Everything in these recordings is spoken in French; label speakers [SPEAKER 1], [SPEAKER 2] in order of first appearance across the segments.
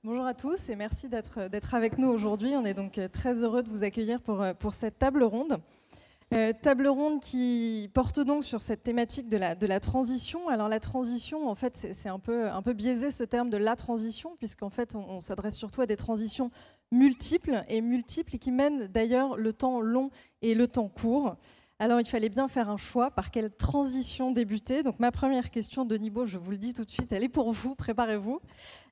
[SPEAKER 1] Bonjour à tous et merci d'être avec nous aujourd'hui. On est donc très heureux de vous accueillir pour cette table ronde. Table ronde qui porte donc sur cette thématique de la transition. Alors la transition, en fait, c'est un peu biaisé ce terme de la transition, puisqu'en fait, on s'adresse surtout à des transitions multiples et qui mènent d'ailleurs le temps long et le temps court. Alors, il fallait bien faire un choix. Par quelle transition débuter? Donc, ma première question, Denis Baux, je vous le dis tout de suite, elle est pour vous, préparez-vous.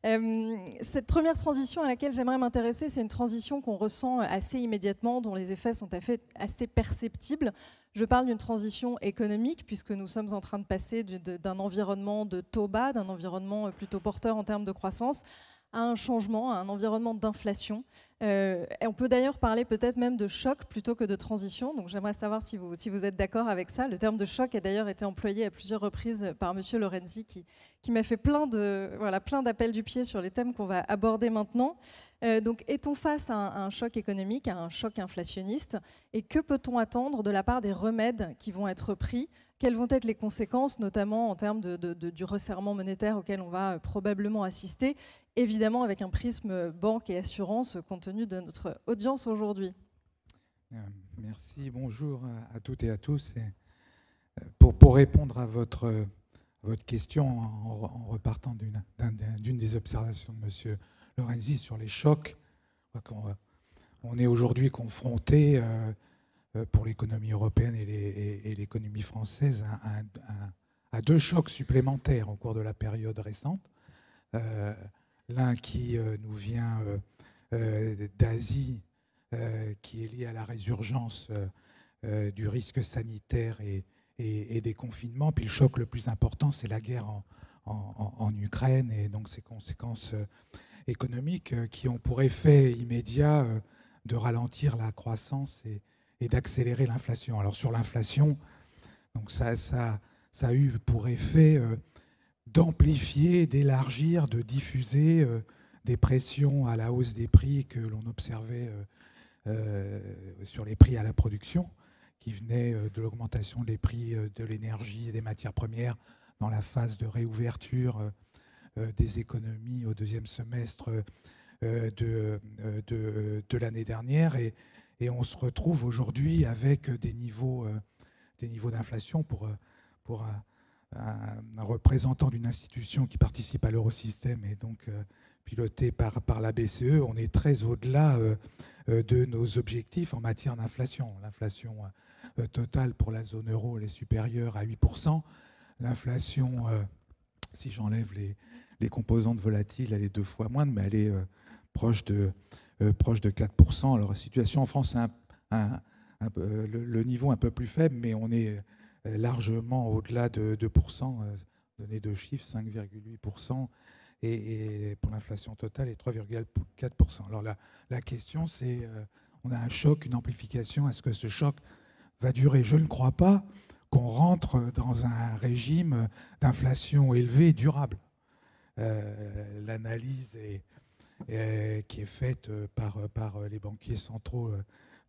[SPEAKER 1] Cette première transition à laquelle j'aimerais m'intéresser, c'est une transition qu'on ressent assez immédiatement, dont les effets sont assez perceptibles. Je parle d'une transition économique, puisque nous sommes en train de passer d'un environnement de taux bas, d'un environnement plutôt porteur en termes de croissance, à un changement, à un environnement d'inflation. Et on peut d'ailleurs parler peut-être même de choc plutôt que de transition. Donc j'aimerais savoir si vous êtes d'accord avec ça. Le terme de choc a d'ailleurs été employé à plusieurs reprises par Monsieur Lorenzi, qui m'a fait plein d'appels du pied sur les thèmes qu'on va aborder maintenant. Donc est-on face à un choc économique, à un choc inflationniste? Et que peut-on attendre de la part des remèdes qui vont être pris? Quelles vont être les conséquences, notamment en termes du resserrement monétaire auquel on va probablement assister, évidemment avec un prisme banque et assurance, compte tenu de notre audience aujourd'hui.
[SPEAKER 2] Merci, bonjour à toutes et à tous. Et pour répondre à votre question, en repartant d'une des observations de M. Lorenzi sur les chocs, on est aujourd'hui confronté pour l'économie européenne et l'économie française à deux chocs supplémentaires au cours de la période récente. L'un qui nous vient d'Asie, qui est lié à la résurgence du risque sanitaire et des confinements. Puis le choc le plus important, c'est la guerre en Ukraine et donc ses conséquences économiques qui ont pour effet immédiat de ralentir la croissance et d'accélérer l'inflation. Alors sur l'inflation, donc ça a eu pour effet d'amplifier, d'élargir, de diffuser des pressions à la hausse des prix que l'on observait sur les prix à la production, qui venaient de l'augmentation des prix de l'énergie et des matières premières dans la phase de réouverture des économies au deuxième semestre de l'année dernière. Et on se retrouve aujourd'hui avec des niveaux d'inflation pour un représentant d'une institution qui participe à l'eurosystème et donc piloté par la BCE. On est très au-delà de nos objectifs en matière d'inflation. L'inflation totale pour la zone euro, elle est supérieure à 8%. L'inflation, si j'enlève les composantes volatiles, elle est 2 fois moindre, mais elle est proche de 4%. Alors la situation en France, c'est le niveau un peu plus faible, mais on est largement au-delà de 2%, données de chiffres, 5,8%, et pour l'inflation totale, est 3,4%. Alors la question, c'est, on a un choc, une amplification, est-ce que ce choc va durer? Je ne crois pas qu'on rentre dans un régime d'inflation élevée et durable. L'analyse qui est faite par les banquiers centraux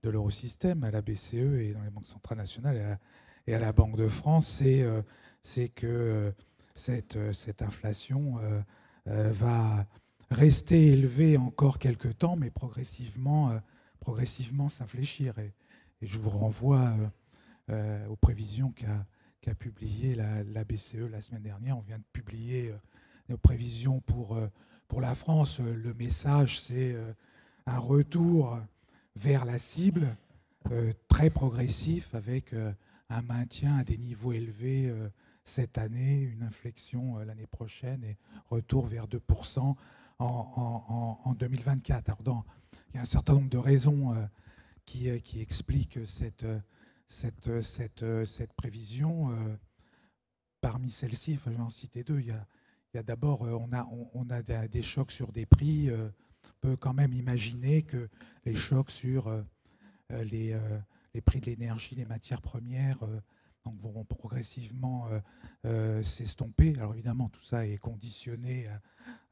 [SPEAKER 2] de l'eurosystème, à la BCE et dans les banques centrales nationales et à la Banque de France, c'est que cette inflation va rester élevée encore quelques temps, mais progressivement s'infléchir. Et je vous renvoie aux prévisions qu'a publiées la BCE la semaine dernière. On vient de publier nos prévisions pour la France. Le message, c'est un retour vers la cible très progressif avec un maintien à des niveaux élevés cette année, une inflexion l'année prochaine et retour vers 2% en 2024. Alors il y a un certain nombre de raisons qui expliquent cette prévision. Parmi celles-ci, je vais en citer deux. Il y a d'abord, on a des chocs sur des prix. On peut quand même imaginer que les chocs sur les prix de l'énergie, les matières premières, donc vont progressivement s'estomper. Alors évidemment, tout ça est conditionné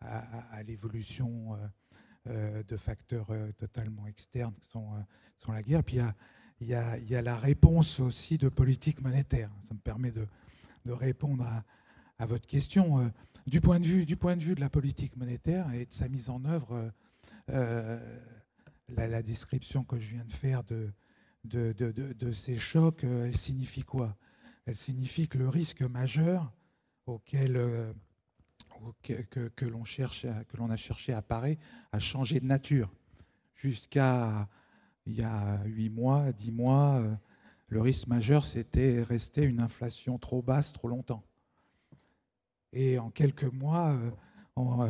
[SPEAKER 2] à l'évolution de facteurs totalement externes qui sont la guerre. Puis il y a la réponse aussi de politique monétaire. Ça me permet de répondre à votre question. Du point de vue de la politique monétaire et de sa mise en œuvre, la description que je viens de faire de ces chocs, elle signifie quoi? Elle signifie que le risque majeur que l'on a cherché à parer a changé de nature. Jusqu'à il y a 8 mois, 10 mois, le risque majeur, c'était rester une inflation trop basse trop longtemps. Et en quelques mois,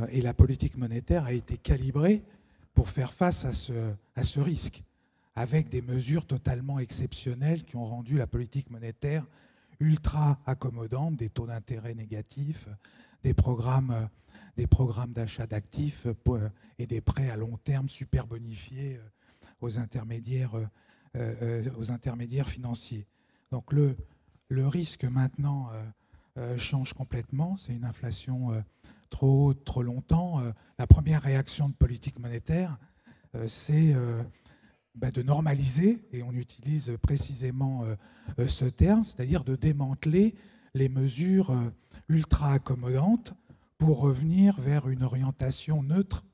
[SPEAKER 2] et la politique monétaire a été calibrée pour faire face à ce risque, avec des mesures totalement exceptionnelles qui ont rendu la politique monétaire ultra accommodante, des taux d'intérêt négatifs, des programmes d'achat d'actifs et des prêts à long terme super bonifiés aux intermédiaires financiers. Donc le risque maintenant change complètement. C'est une inflation trop haute, trop longtemps. La première réaction de politique monétaire, c'est de normaliser, et on utilise précisément ce terme, c'est-à-dire de démanteler les mesures ultra accommodantes pour revenir vers une orientation neutre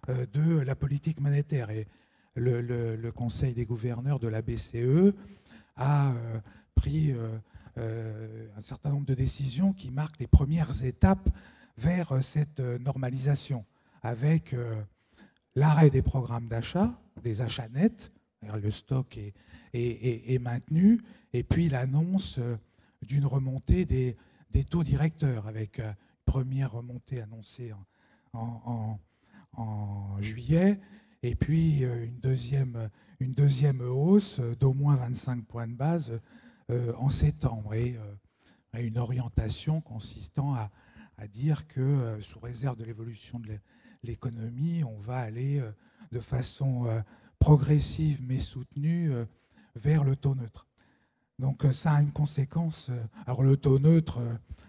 [SPEAKER 2] de la politique monétaire. Et le Conseil des gouverneurs de la BCE a pris un certain nombre de décisions qui marquent les premières étapes vers cette normalisation, avec l'arrêt des programmes d'achat, des achats nets, le stock est maintenu, et puis l'annonce d'une remontée des taux directeurs, avec une première remontée annoncée en juillet, et puis une deuxième hausse d'au moins 25 points de base en septembre, et une orientation consistant à dire que, sous réserve de l'évolution de l'économie, on va aller de façon progressive mais soutenue vers le taux neutre. Donc ça a une conséquence. Alors le taux neutre,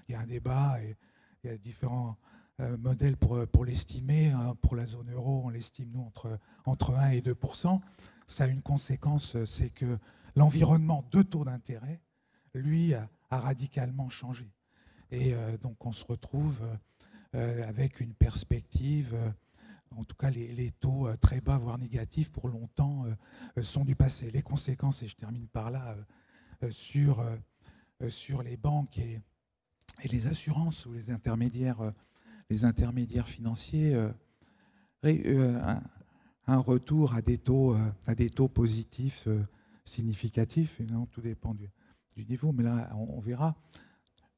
[SPEAKER 2] il y a un débat, et il y a différents modèles pour l'estimer. Pour la zone euro, on l'estime, nous, entre 1 et 2%. Ça a une conséquence, c'est que l'environnement de taux d'intérêt, lui, a radicalement changé. Et donc on se retrouve avec une perspective, en tout cas les taux très bas, voire négatifs pour longtemps, sont du passé. Les conséquences, et je termine par là, sur les banques et les assurances ou les intermédiaires financiers, un retour à des taux positifs significatifs. Évidemment, tout dépend du niveau, mais là, on verra.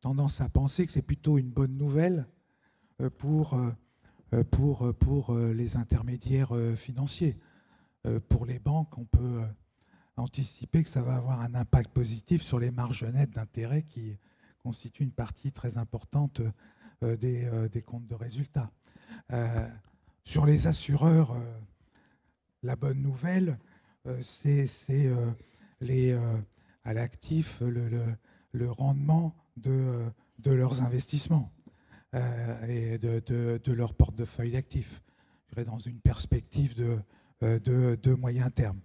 [SPEAKER 2] Tendance à penser que c'est plutôt une bonne nouvelle pour les intermédiaires financiers. Pour les banques, on peut anticiper que ça va avoir un impact positif sur les marges nettes d'intérêt qui constituent une partie très importante des comptes de résultats. Sur les assureurs, la bonne nouvelle, c'est à l'actif le rendement de leurs investissements et de leur portefeuille d'actifs, dans une perspective de moyen terme.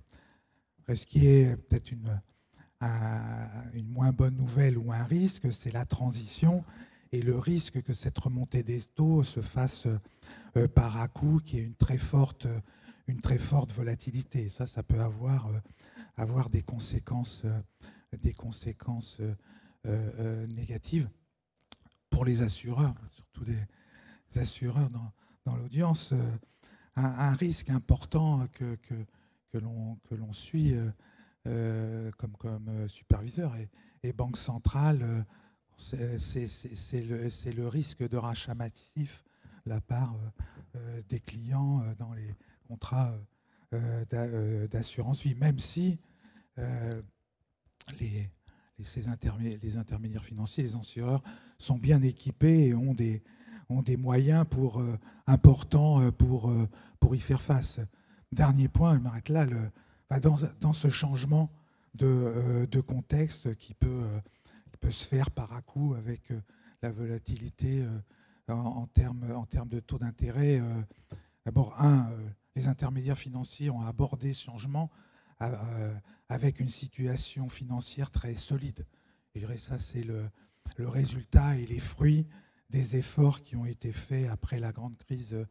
[SPEAKER 2] Ce qui est peut-être une moins bonne nouvelle ou un risque, c'est la transition et le risque que cette remontée des taux se fasse par à-coup, qui est une très forte volatilité. Ça peut avoir des conséquences négatives pour les assureurs, surtout des assureurs dans l'audience. Un risque important que l'on suit comme superviseur et banque centrale, c'est le risque de rachat massif de la part des clients dans les contrats d'assurance vie, même si les intermédiaires financiers, les assureurs, sont bien équipés et ont des moyens importants pour y faire face. Dernier point, je m'arrête là, dans ce changement de contexte qui peut se faire par à-coup avec la volatilité en termes de taux d'intérêt. D'abord, les intermédiaires financiers ont abordé ce changement avec une situation financière très solide. Et ça, c'est le résultat et les fruits des efforts qui ont été faits après la grande crise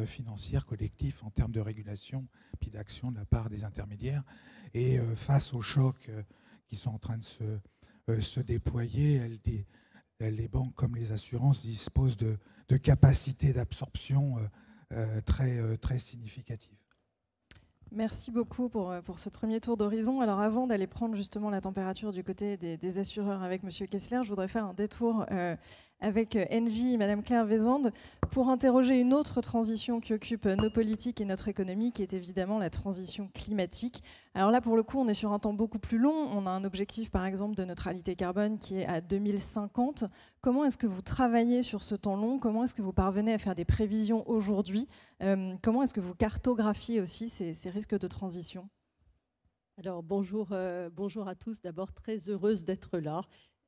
[SPEAKER 2] financière collective en termes de régulation puis d'action de la part des intermédiaires. Et face aux chocs qui sont en train de se déployer, les banques comme les assurances disposent de capacités d'absorption très significatives.
[SPEAKER 1] Merci beaucoup pour ce premier tour d'horizon. Alors avant d'aller prendre justement la température du côté des assureurs avec M. Kessler, je voudrais faire un détour avec Engie, Mme Claire Vézande, pour interroger une autre transition qui occupe nos politiques et notre économie, qui est évidemment la transition climatique. Alors là, pour le coup, on est sur un temps beaucoup plus long. On a un objectif, par exemple, de neutralité carbone qui est à 2050. Comment est-ce que vous travaillez sur ce temps long? Comment est-ce que vous parvenez à faire des prévisions aujourd'hui? Comment est-ce que vous cartographiez aussi ces risques de transition?
[SPEAKER 3] Alors bonjour à tous. D'abord, très heureuse d'être là.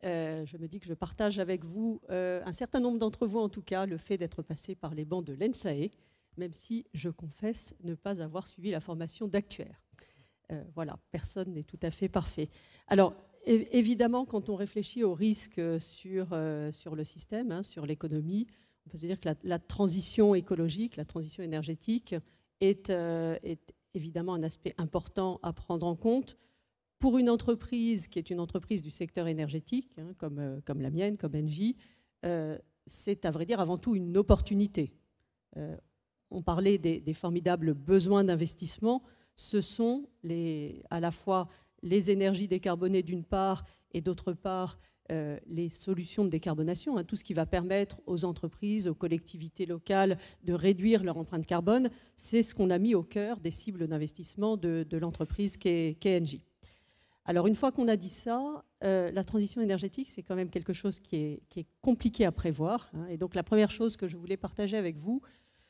[SPEAKER 3] Je me dis que je partage avec vous, un certain nombre d'entre vous en tout cas, le fait d'être passé par les bancs de l'ENSAE, même si je confesse ne pas avoir suivi la formation d'actuaire. Voilà, personne n'est tout à fait parfait. Alors, évidemment, quand on réfléchit aux risques sur le système, sur l'économie, on peut se dire que la transition écologique, la transition énergétique est évidemment un aspect important à prendre en compte. Pour une entreprise qui est une entreprise du secteur énergétique, comme la mienne, comme Engie, c'est à vrai dire avant tout une opportunité. On parlait des formidables besoins d'investissement. Ce sont à la fois les énergies décarbonées d'une part et d'autre part les solutions de décarbonation, tout ce qui va permettre aux entreprises, aux collectivités locales de réduire leur empreinte carbone. C'est ce qu'on a mis au cœur des cibles d'investissement de l'entreprise qu'est Engie. Alors, une fois qu'on a dit ça, la transition énergétique, c'est quand même quelque chose qui est compliqué à prévoir. Et donc, la première chose que je voulais partager avec vous,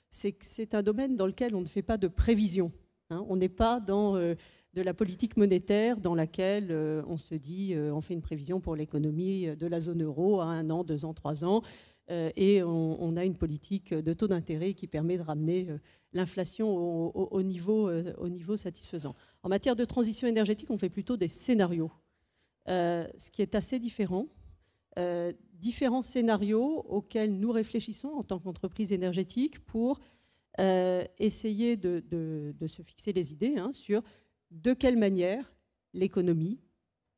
[SPEAKER 3] c'est que c'est un domaine dans lequel on ne fait pas de prévision. On n'est pas dans de la politique monétaire dans laquelle on se dit on fait une prévision pour l'économie de la zone euro à 1 an, 2 ans, 3 ans. Et on a une politique de taux d'intérêt qui permet de ramener l'inflation au niveau satisfaisant. En matière de transition énergétique, on fait plutôt des scénarios, ce qui est assez différent. Différents scénarios auxquels nous réfléchissons en tant qu'entreprise énergétique pour essayer de se fixer les idées sur de quelle manière l'économie,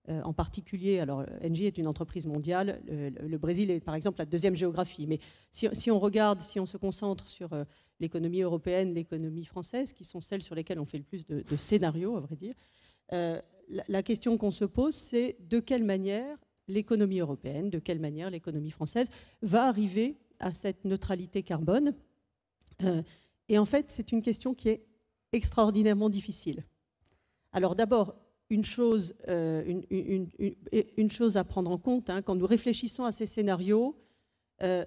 [SPEAKER 3] en particulier, alors Engie est une entreprise mondiale, le Brésil est par exemple la deuxième géographie, mais si on regarde, si on se concentre sur l'économie européenne, l'économie française, qui sont celles sur lesquelles on fait le plus de scénarios, à vrai dire, la question qu'on se pose, c'est de quelle manière l'économie européenne, de quelle manière l'économie française va arriver à cette neutralité carbone. Et en fait, c'est une question qui est extraordinairement difficile. Alors d'abord, une chose à prendre en compte, quand nous réfléchissons à ces scénarios,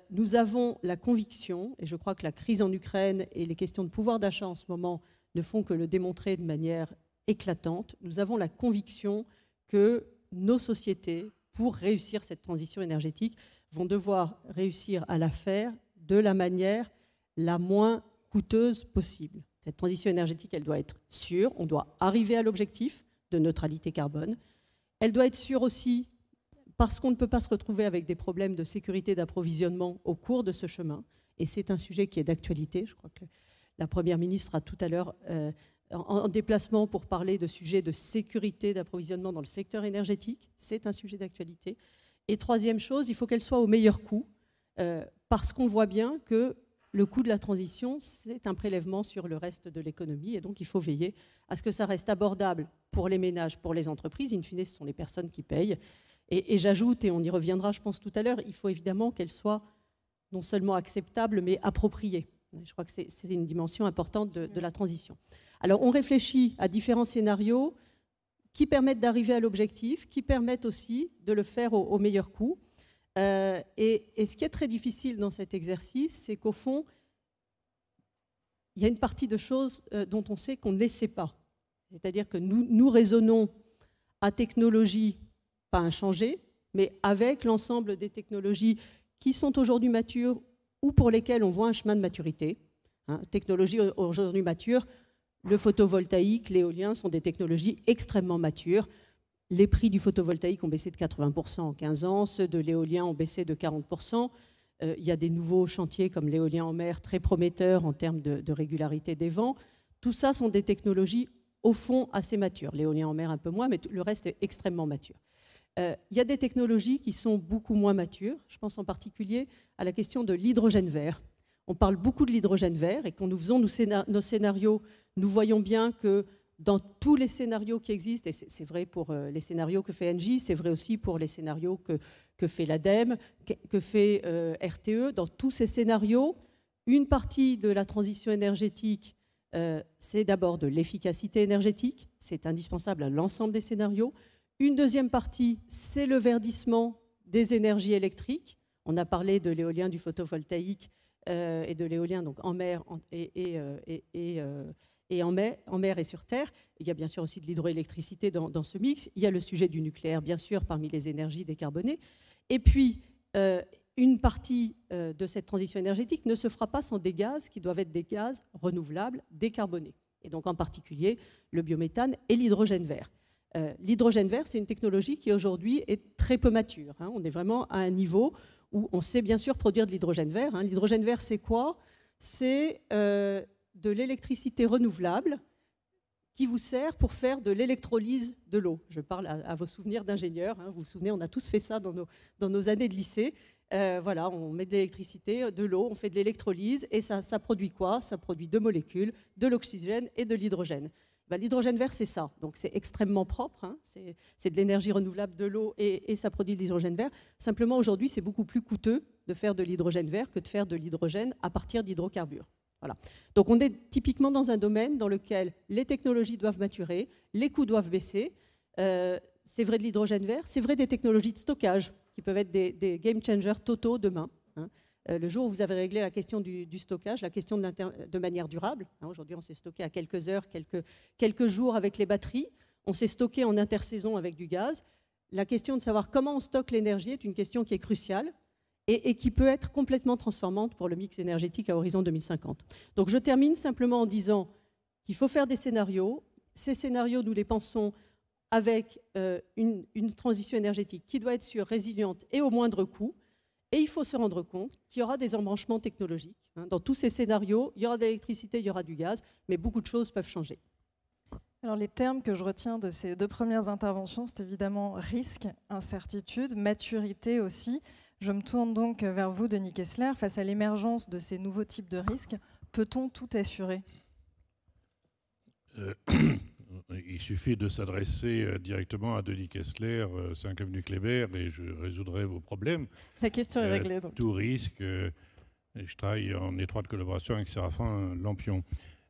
[SPEAKER 3] nous avons la conviction, et je crois que la crise en Ukraine et les questions de pouvoir d'achat en ce moment ne font que le démontrer de manière éclatante, nous avons la conviction que nos sociétés, pour réussir cette transition énergétique, vont devoir réussir à la faire de la manière la moins coûteuse possible. Cette transition énergétique, elle doit être sûre, on doit arriver à l'objectif de neutralité carbone. Elle doit être sûre aussi parce qu'on ne peut pas se retrouver avec des problèmes de sécurité d'approvisionnement au cours de ce chemin. Et c'est un sujet qui est d'actualité. Je crois que la Première ministre a tout à l'heure en déplacement pour parler de sujets de sécurité d'approvisionnement dans le secteur énergétique. C'est un sujet d'actualité. Et troisième chose, il faut qu'elle soit au meilleur coût parce qu'on voit bien que le coût de la transition, c'est un prélèvement sur le reste de l'économie et donc il faut veiller à ce que ça reste abordable pour les ménages, pour les entreprises. In fine, ce sont les personnes qui payent. Et j'ajoute, et on y reviendra, je pense, tout à l'heure, il faut évidemment qu'elle soit non seulement acceptable, mais appropriée. Je crois que c'est une dimension importante de la transition. Alors, on réfléchit à différents scénarios qui permettent d'arriver à l'objectif, qui permettent aussi de le faire au meilleur coût. Et ce qui est très difficile dans cet exercice, c'est qu'au fond, il y a une partie de choses dont on sait qu'on ne les sait pas. C'est-à-dire que nous raisonnons à technologie pas inchangée, mais avec l'ensemble des technologies qui sont aujourd'hui matures ou pour lesquelles on voit un chemin de maturité. Technologies aujourd'hui matures, le photovoltaïque, l'éolien sont des technologies extrêmement matures. Les prix du photovoltaïque ont baissé de 80% en 15 ans, ceux de l'éolien ont baissé de 40%. Il y a des nouveaux chantiers comme l'éolien en mer très prometteurs en termes de régularité des vents. Tout ça sont des technologies au fond assez matures. L'éolien en mer un peu moins, mais le reste est extrêmement mature. Il y a des technologies qui sont beaucoup moins matures. Je pense en particulier à la question de l'hydrogène vert. On parle beaucoup de l'hydrogène vert et quand nous faisons nos scénarios, nous voyons bien que dans tous les scénarios qui existent, et c'est vrai pour les scénarios que fait Engie, c'est vrai aussi pour les scénarios que fait l'ADEME, que fait RTE, dans tous ces scénarios, une partie de la transition énergétique, c'est d'abord de l'efficacité énergétique, c'est indispensable à l'ensemble des scénarios. Une deuxième partie, c'est le verdissement des énergies électriques. On a parlé de l'éolien, du photovoltaïque et de l'éolien donc en mer et en mer et sur terre. Il y a bien sûr aussi de l'hydroélectricité dans ce mix. Il y a le sujet du nucléaire, bien sûr, parmi les énergies décarbonées. Et puis, une partie de cette transition énergétique ne se fera pas sans des gaz qui doivent être des gaz renouvelables, décarbonés. Et donc, en particulier, le biométhane et l'hydrogène vert. L'hydrogène vert, c'est une technologie qui aujourd'hui est très peu mature. On est vraiment à un niveau où on sait bien sûr produire de l'hydrogène vert. L'hydrogène vert, c'est quoi? C'est de l'électricité renouvelable qui vous sert pour faire de l'électrolyse de l'eau. Je parle à vos souvenirs d'ingénieurs. Vous vous souvenez, on a tous fait ça dans nos années de lycée. Voilà, on met de l'électricité, de l'eau, on fait de l'électrolyse et ça produit quoi? Ça produit deux molécules, de l'oxygène et de l'hydrogène. L'hydrogène vert, c'est ça. Donc, c'est extrêmement propre. C'est de l'énergie renouvelable, de l'eau et ça produit de l'hydrogène vert. Simplement, aujourd'hui, c'est beaucoup plus coûteux de faire de l'hydrogène vert que de faire de l'hydrogène à partir d'hydrocarbures. Voilà. Donc, on est typiquement dans un domaine dans lequel les technologies doivent maturer, les coûts doivent baisser. C'est vrai de l'hydrogène vert, c'est vrai des technologies de stockage qui peuvent être des game changers totaux demain. Le jour où vous avez réglé la question du stockage, la question de manière durable, aujourd'hui on s'est stocké à quelques heures, quelques jours avec les batteries, on s'est stocké en intersaison avec du gaz. La question de savoir comment on stocke l'énergie est une question qui est cruciale et qui peut être complètement transformante pour le mix énergétique à horizon 2050. Donc je termine simplement en disant qu'il faut faire des scénarios. Ces scénarios, nous les pensons avec une transition énergétique qui doit être sûre, résiliente et au moindre coût. Et il faut se rendre compte qu'il y aura des embranchements technologiques. Dans tous ces scénarios, il y aura de l'électricité, il y aura du gaz, mais beaucoup de choses peuvent changer.
[SPEAKER 1] Alors les termes que je retiens de ces deux premières interventions, c'est évidemment risque, incertitude, maturité aussi. Je me tourne donc vers vous, Denis Kessler. Face à l'émergence de ces nouveaux types de risques, peut-on tout assurer ?
[SPEAKER 4] Il suffit de s'adresser directement à Denis Kessler, 5 avenue Kléber, et je résoudrai vos problèmes.
[SPEAKER 1] La question est réglée. Donc.
[SPEAKER 4] Tout risque. Je travaille en étroite collaboration avec Séraphin Lampion.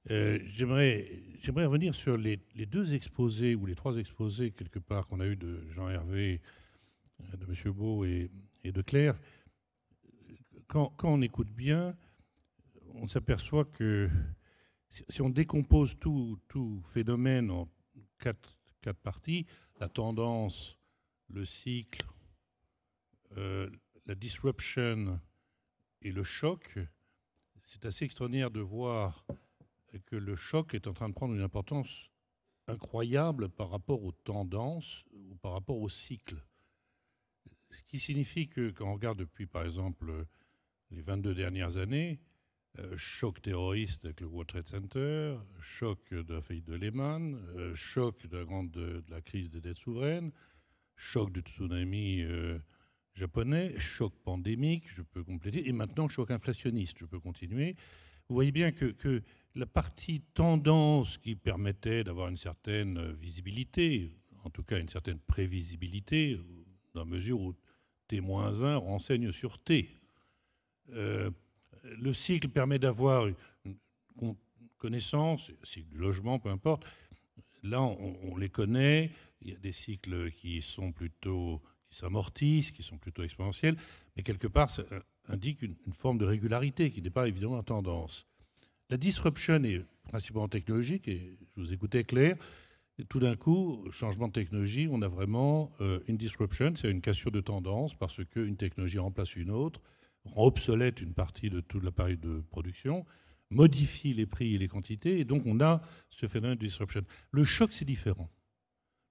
[SPEAKER 4] J'aimerais revenir sur les deux exposés, ou les trois exposés, quelque part, qu'on a eu de Jean-Hervé, de M. Beau et de Claire. Quand on écoute bien, on s'aperçoit que si on décompose tout phénomène en quatre parties, la tendance, le cycle, la disruption et le choc, c'est assez extraordinaire de voir que le choc est en train de prendre une importance incroyable par rapport aux tendances ou par rapport au cycle. Ce qui signifie que quand on regarde depuis, par exemple, les 22 dernières années, choc terroriste avec le World Trade Center, choc de la faillite de Lehman, choc de la crise des dettes souveraines, choc du tsunami japonais, choc pandémique, je peux compléter, et maintenant choc inflationniste, je peux continuer. Vous voyez bien que la partie tendance qui permettait d'avoir une certaine visibilité, en tout cas une certaine prévisibilité, dans la mesure où T-1 renseigne sur T. Le cycle permet d'avoir une connaissance, cycle du logement, peu importe. Là, on les connaît. Il y a des cycles qui s'amortissent, qui sont plutôt exponentiels, mais quelque part, ça indique une forme de régularité qui n'est pas évidemment la tendance. La disruption est principalement technologique, et je vous écoutais Claire. Et tout d'un coup, changement de technologie, on a vraiment une disruption, c'est une cassure de tendance parce qu'une technologie remplace une autre, rend obsolète une partie de tout l'appareil de production, modifie les prix et les quantités, et donc on a ce phénomène de disruption. Le choc, c'est différent.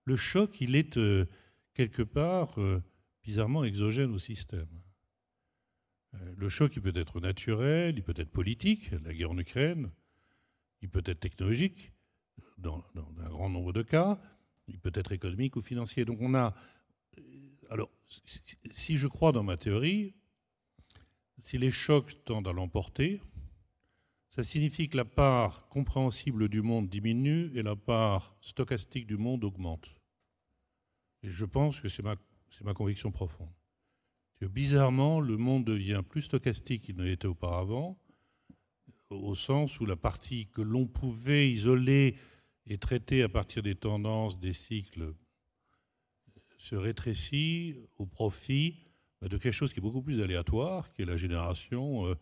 [SPEAKER 4] le choc, il est quelque part bizarrement exogène au système. Le choc, il peut être naturel, il peut être politique, la guerre en Ukraine, il peut être technologique, dans un grand nombre de cas, il peut être économique ou financier. Donc on a... Alors, si je crois dans ma théorie, si les chocs tendent à l'emporter, ça signifie que la part compréhensible du monde diminue et la part stochastique du monde augmente. Et je pense que c'est ma conviction profonde. Que bizarrement, le monde devient plus stochastique qu'il ne l'était auparavant, au sens où la partie que l'on pouvait isoler et traiter à partir des tendances, des cycles, se rétrécit au profit de quelque chose qui est beaucoup plus aléatoire, qui est la génération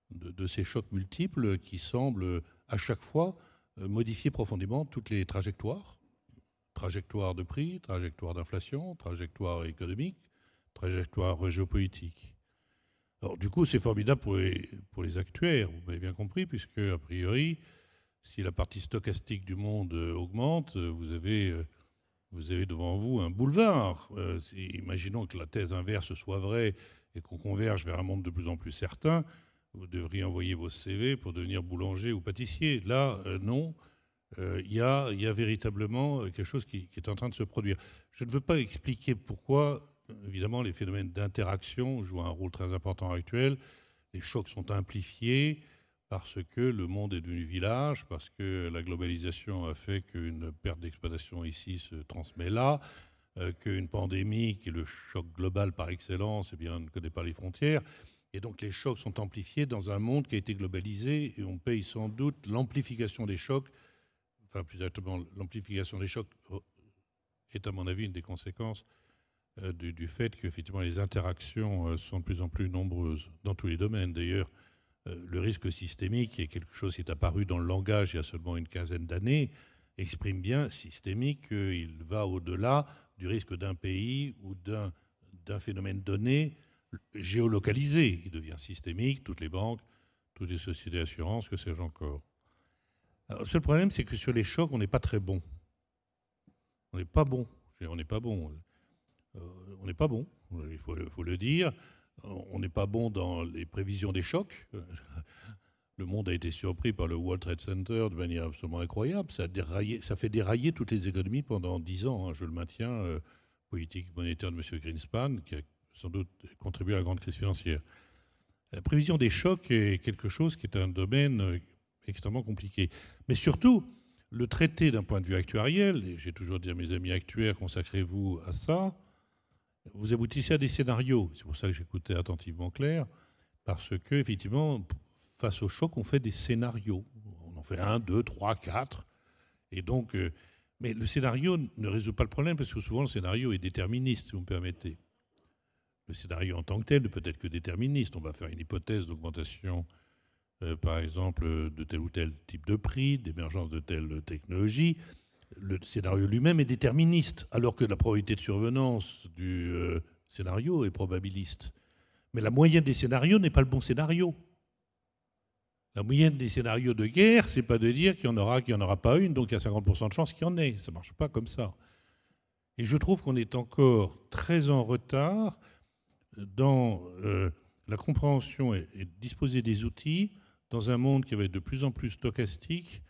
[SPEAKER 4] de ces chocs multiples qui semblent à chaque fois modifier profondément toutes les trajectoires. Trajectoire de prix, trajectoire d'inflation, trajectoire économique, trajectoire géopolitique. Alors du coup, c'est formidable pour les actuaires, vous m'avez bien compris, puisque a priori, si la partie stochastique du monde augmente, vous avez devant vous un boulevard. Imaginons que la thèse inverse soit vraie et qu'on converge vers un monde de plus en plus certain, vous devriez envoyer vos CV pour devenir boulanger ou pâtissier. Là, non. Il y a véritablement quelque chose qui est en train de se produire. Je ne veux pas expliquer pourquoi, évidemment, les phénomènes d'interaction jouent un rôle très important actuel. Les chocs sont amplifiés parce que le monde est devenu village, parce que la globalisation a fait qu'une perte d'exploitation ici se transmet là, qu'une pandémie, qui est le choc global par excellence, eh bien, ne connaît pas les frontières. Et donc les chocs sont amplifiés dans un monde qui a été globalisé, et on paye sans doute l'amplification des chocs. Enfin, plus exactement, l'amplification des chocs est, à mon avis, une des conséquences du fait qu'effectivement les interactions sont de plus en plus nombreuses, dans tous les domaines d'ailleurs. Le risque systémique, qui est quelque chose qui est apparu dans le langage il y a seulement une quinzaine d'années, exprime bien systémique qu'il va au-delà du risque d'un pays ou d'un phénomène donné géolocalisé. Il devient systémique, toutes les banques, toutes les sociétés d'assurance, que sais-je encore. Alors, le seul problème, c'est que sur les chocs, on n'est pas très bon. On n'est pas bon. On n'est pas bon. On n'est pas bon, il faut le dire. On n'est pas bon dans les prévisions des chocs. Le monde a été surpris par le World Trade Center de manière absolument incroyable. Ça fait dérailler toutes les économies pendant 10 ans. Je le maintiens. Politique monétaire de M. Greenspan, qui a sans doute contribué à la grande crise financière. La prévision des chocs est quelque chose qui est un domaine extrêmement compliqué. Mais surtout, le traiter d'un point de vue actuariel, et j'ai toujours dit à mes amis actuaires, consacrez-vous à ça, vous aboutissez à des scénarios. C'est pour ça que j'écoutais attentivement Claire, parce qu'effectivement, face au choc, on fait des scénarios. On en fait 1, 2, 3, 4. Et donc, mais le scénario ne résout pas le problème, parce que souvent le scénario est déterministe, si vous me permettez. Le scénario en tant que tel ne peut être que déterministe. On va faire une hypothèse d'augmentation, par exemple, de tel ou tel type de prix, d'émergence de telle technologie. Le scénario lui-même est déterministe, alors que la probabilité de survenance du scénario est probabiliste. Mais la moyenne des scénarios n'est pas le bon scénario. La moyenne des scénarios de guerre, c'est pas de dire qu'il n'y en aura pas une, donc il y a 50% de chances qu'il y en ait. Ça ne marche pas comme ça. Et je trouve qu'on est encore très en retard dans la compréhension et disposer des outils dans un monde qui va être de plus en plus stochastique,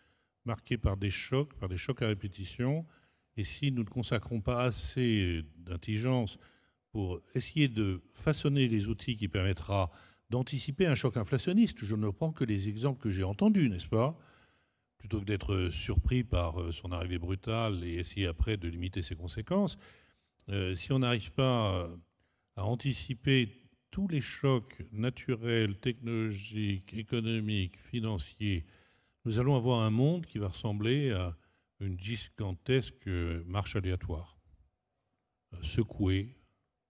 [SPEAKER 4] marqué par des chocs à répétition. Et si nous ne consacrons pas assez d'intelligence pour essayer de façonner les outils qui permettra d'anticiper un choc inflationniste, je ne prends que les exemples que j'ai entendus, n'est-ce pas ? Plutôt que d'être surpris par son arrivée brutale et essayer après de limiter ses conséquences, si on n'arrive pas à anticiper tous les chocs naturels, technologiques, économiques, financiers, nous allons avoir un monde qui va ressembler à une gigantesque marche aléatoire, secouée,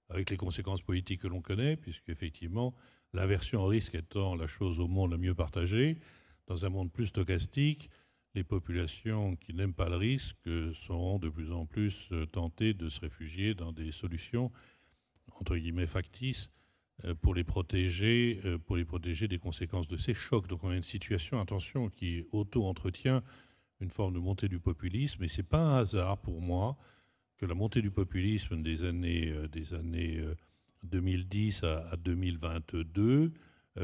[SPEAKER 4] avec les conséquences politiques que l'on connaît, puisque effectivement, l'aversion au risque étant la chose au monde la mieux partagée, dans un monde plus stochastique, les populations qui n'aiment pas le risque seront de plus en plus tentées de se réfugier dans des solutions, entre guillemets, factices, pour les protéger des conséquences de ces chocs. Donc on a une situation, attention, qui auto-entretient une forme de montée du populisme, et ce n'est pas un hasard pour moi que la montée du populisme des années 2010 à 2022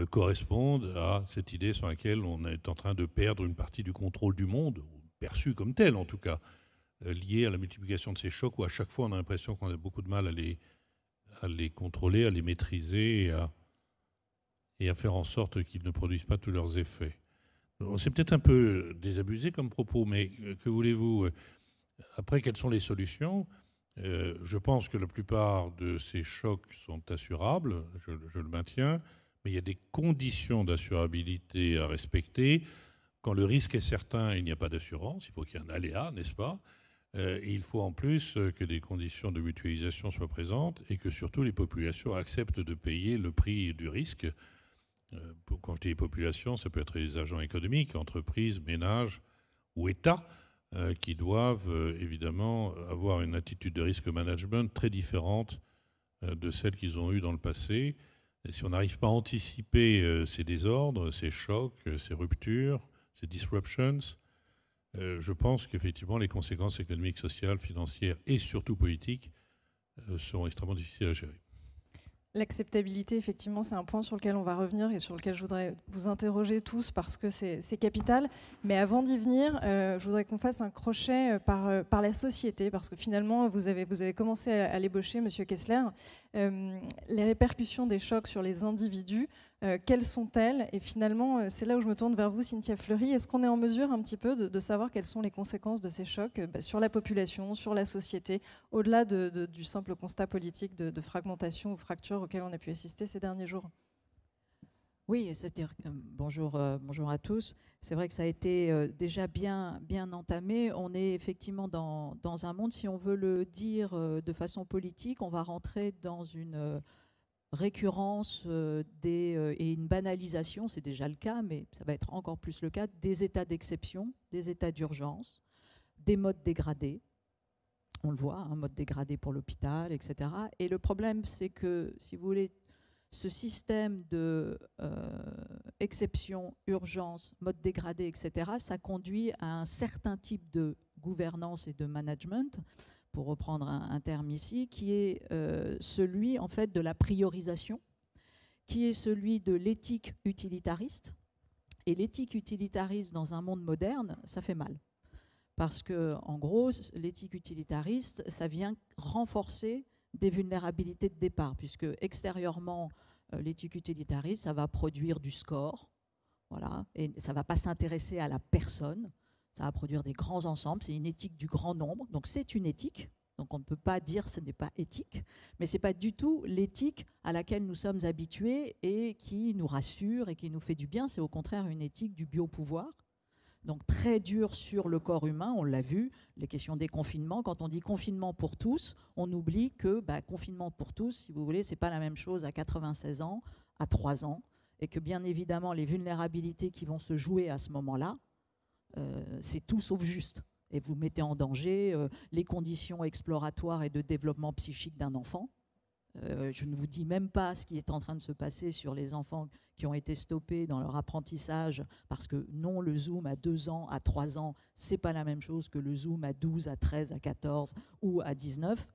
[SPEAKER 4] correspondent à cette idée sur laquelle on est en train de perdre une partie du contrôle du monde, perçu comme tel en tout cas, lié à la multiplication de ces chocs où à chaque fois on a l'impression qu'on a beaucoup de mal à les contrôler, à les maîtriser et à faire en sorte qu'ils ne produisent pas tous leurs effets. C'est peut-être un peu désabusé comme propos, mais que voulez-vous? Après, quelles sont les solutions? Je pense que la plupart de ces chocs sont assurables, je le maintiens, mais il y a des conditions d'assurabilité à respecter. Quand le risque est certain, il n'y a pas d'assurance, il faut qu'il y ait un aléa, n'est-ce pas? Et il faut en plus que des conditions de mutualisation soient présentes et que surtout les populations acceptent de payer le prix du risque. Quand je dis les populations, ça peut être les agents économiques, entreprises, ménages ou États, qui doivent évidemment avoir une attitude de risque management très différente de celle qu'ils ont eue dans le passé. Et si on n'arrive pas à anticiper ces désordres, ces chocs, ces ruptures, ces disruptions, je pense qu'effectivement les conséquences économiques, sociales, financières et surtout politiques seront extrêmement difficiles à gérer.
[SPEAKER 1] L'acceptabilité, effectivement, c'est un point sur lequel on va revenir et sur lequel je voudrais vous interroger tous parce que c'est capital. Mais avant d'y venir, je voudrais qu'on fasse un crochet par la société parce que finalement, vous avez commencé à l'ébaucher, Monsieur Kessler. Les répercussions des chocs sur les individus, quelles sont-elles? Et finalement, c'est là où je me tourne vers vous, Cynthia Fleury. Est-ce qu'on est en mesure un petit peu de savoir quelles sont les conséquences de ces chocs sur la population, sur la société, au-delà du simple constat politique de fragmentation ou fracture auquel on a pu assister ces derniers jours?
[SPEAKER 5] Oui, bonjour à tous. C'est vrai que ça a été déjà bien entamé. On est effectivement dans un monde, si on veut le dire de façon politique, on va rentrer dans une récurrence et une banalisation, c'est déjà le cas, mais ça va être encore plus le cas, des états d'exception, des états d'urgence, des modes dégradés. On le voit, un mode dégradé pour l'hôpital, etc. Et le problème, c'est que, si vous voulez, ce système de exception, urgence, mode dégradé, etc., ça conduit à un certain type de gouvernance et de management, pour reprendre un terme ici, qui est celui en fait de la priorisation, qui est celui de l'éthique utilitariste. Et l'éthique utilitariste dans un monde moderne, ça fait mal. Parce que, en gros, l'éthique utilitariste, ça vient renforcer des vulnérabilités de départ, puisque extérieurement, l'éthique utilitariste, ça va produire du score, voilà, et ça ne va pas s'intéresser à la personne. Ça va produire des grands ensembles, c'est une éthique du grand nombre. Donc c'est une éthique, donc on ne peut pas dire ce n'est pas éthique, mais ce n'est pas du tout l'éthique à laquelle nous sommes habitués et qui nous rassure et qui nous fait du bien. C'est au contraire une éthique du biopouvoir, donc très dure sur le corps humain, on l'a vu, les questions des confinements. Quand on dit confinement pour tous, on oublie que confinement pour tous, si vous voulez, ce n'est pas la même chose à 96 ans, à 3 ans, et que bien évidemment les vulnérabilités qui vont se jouer à ce moment-là, c'est tout sauf juste. Et vous mettez en danger les conditions exploratoires et de développement psychique d'un enfant. Je ne vous dis même pas ce qui est en train de se passer sur les enfants qui ont été stoppés dans leur apprentissage, parce que non, le Zoom à 2 ans, à 3 ans, c'est pas la même chose que le Zoom à 12, à 13, à 14 ou à 19.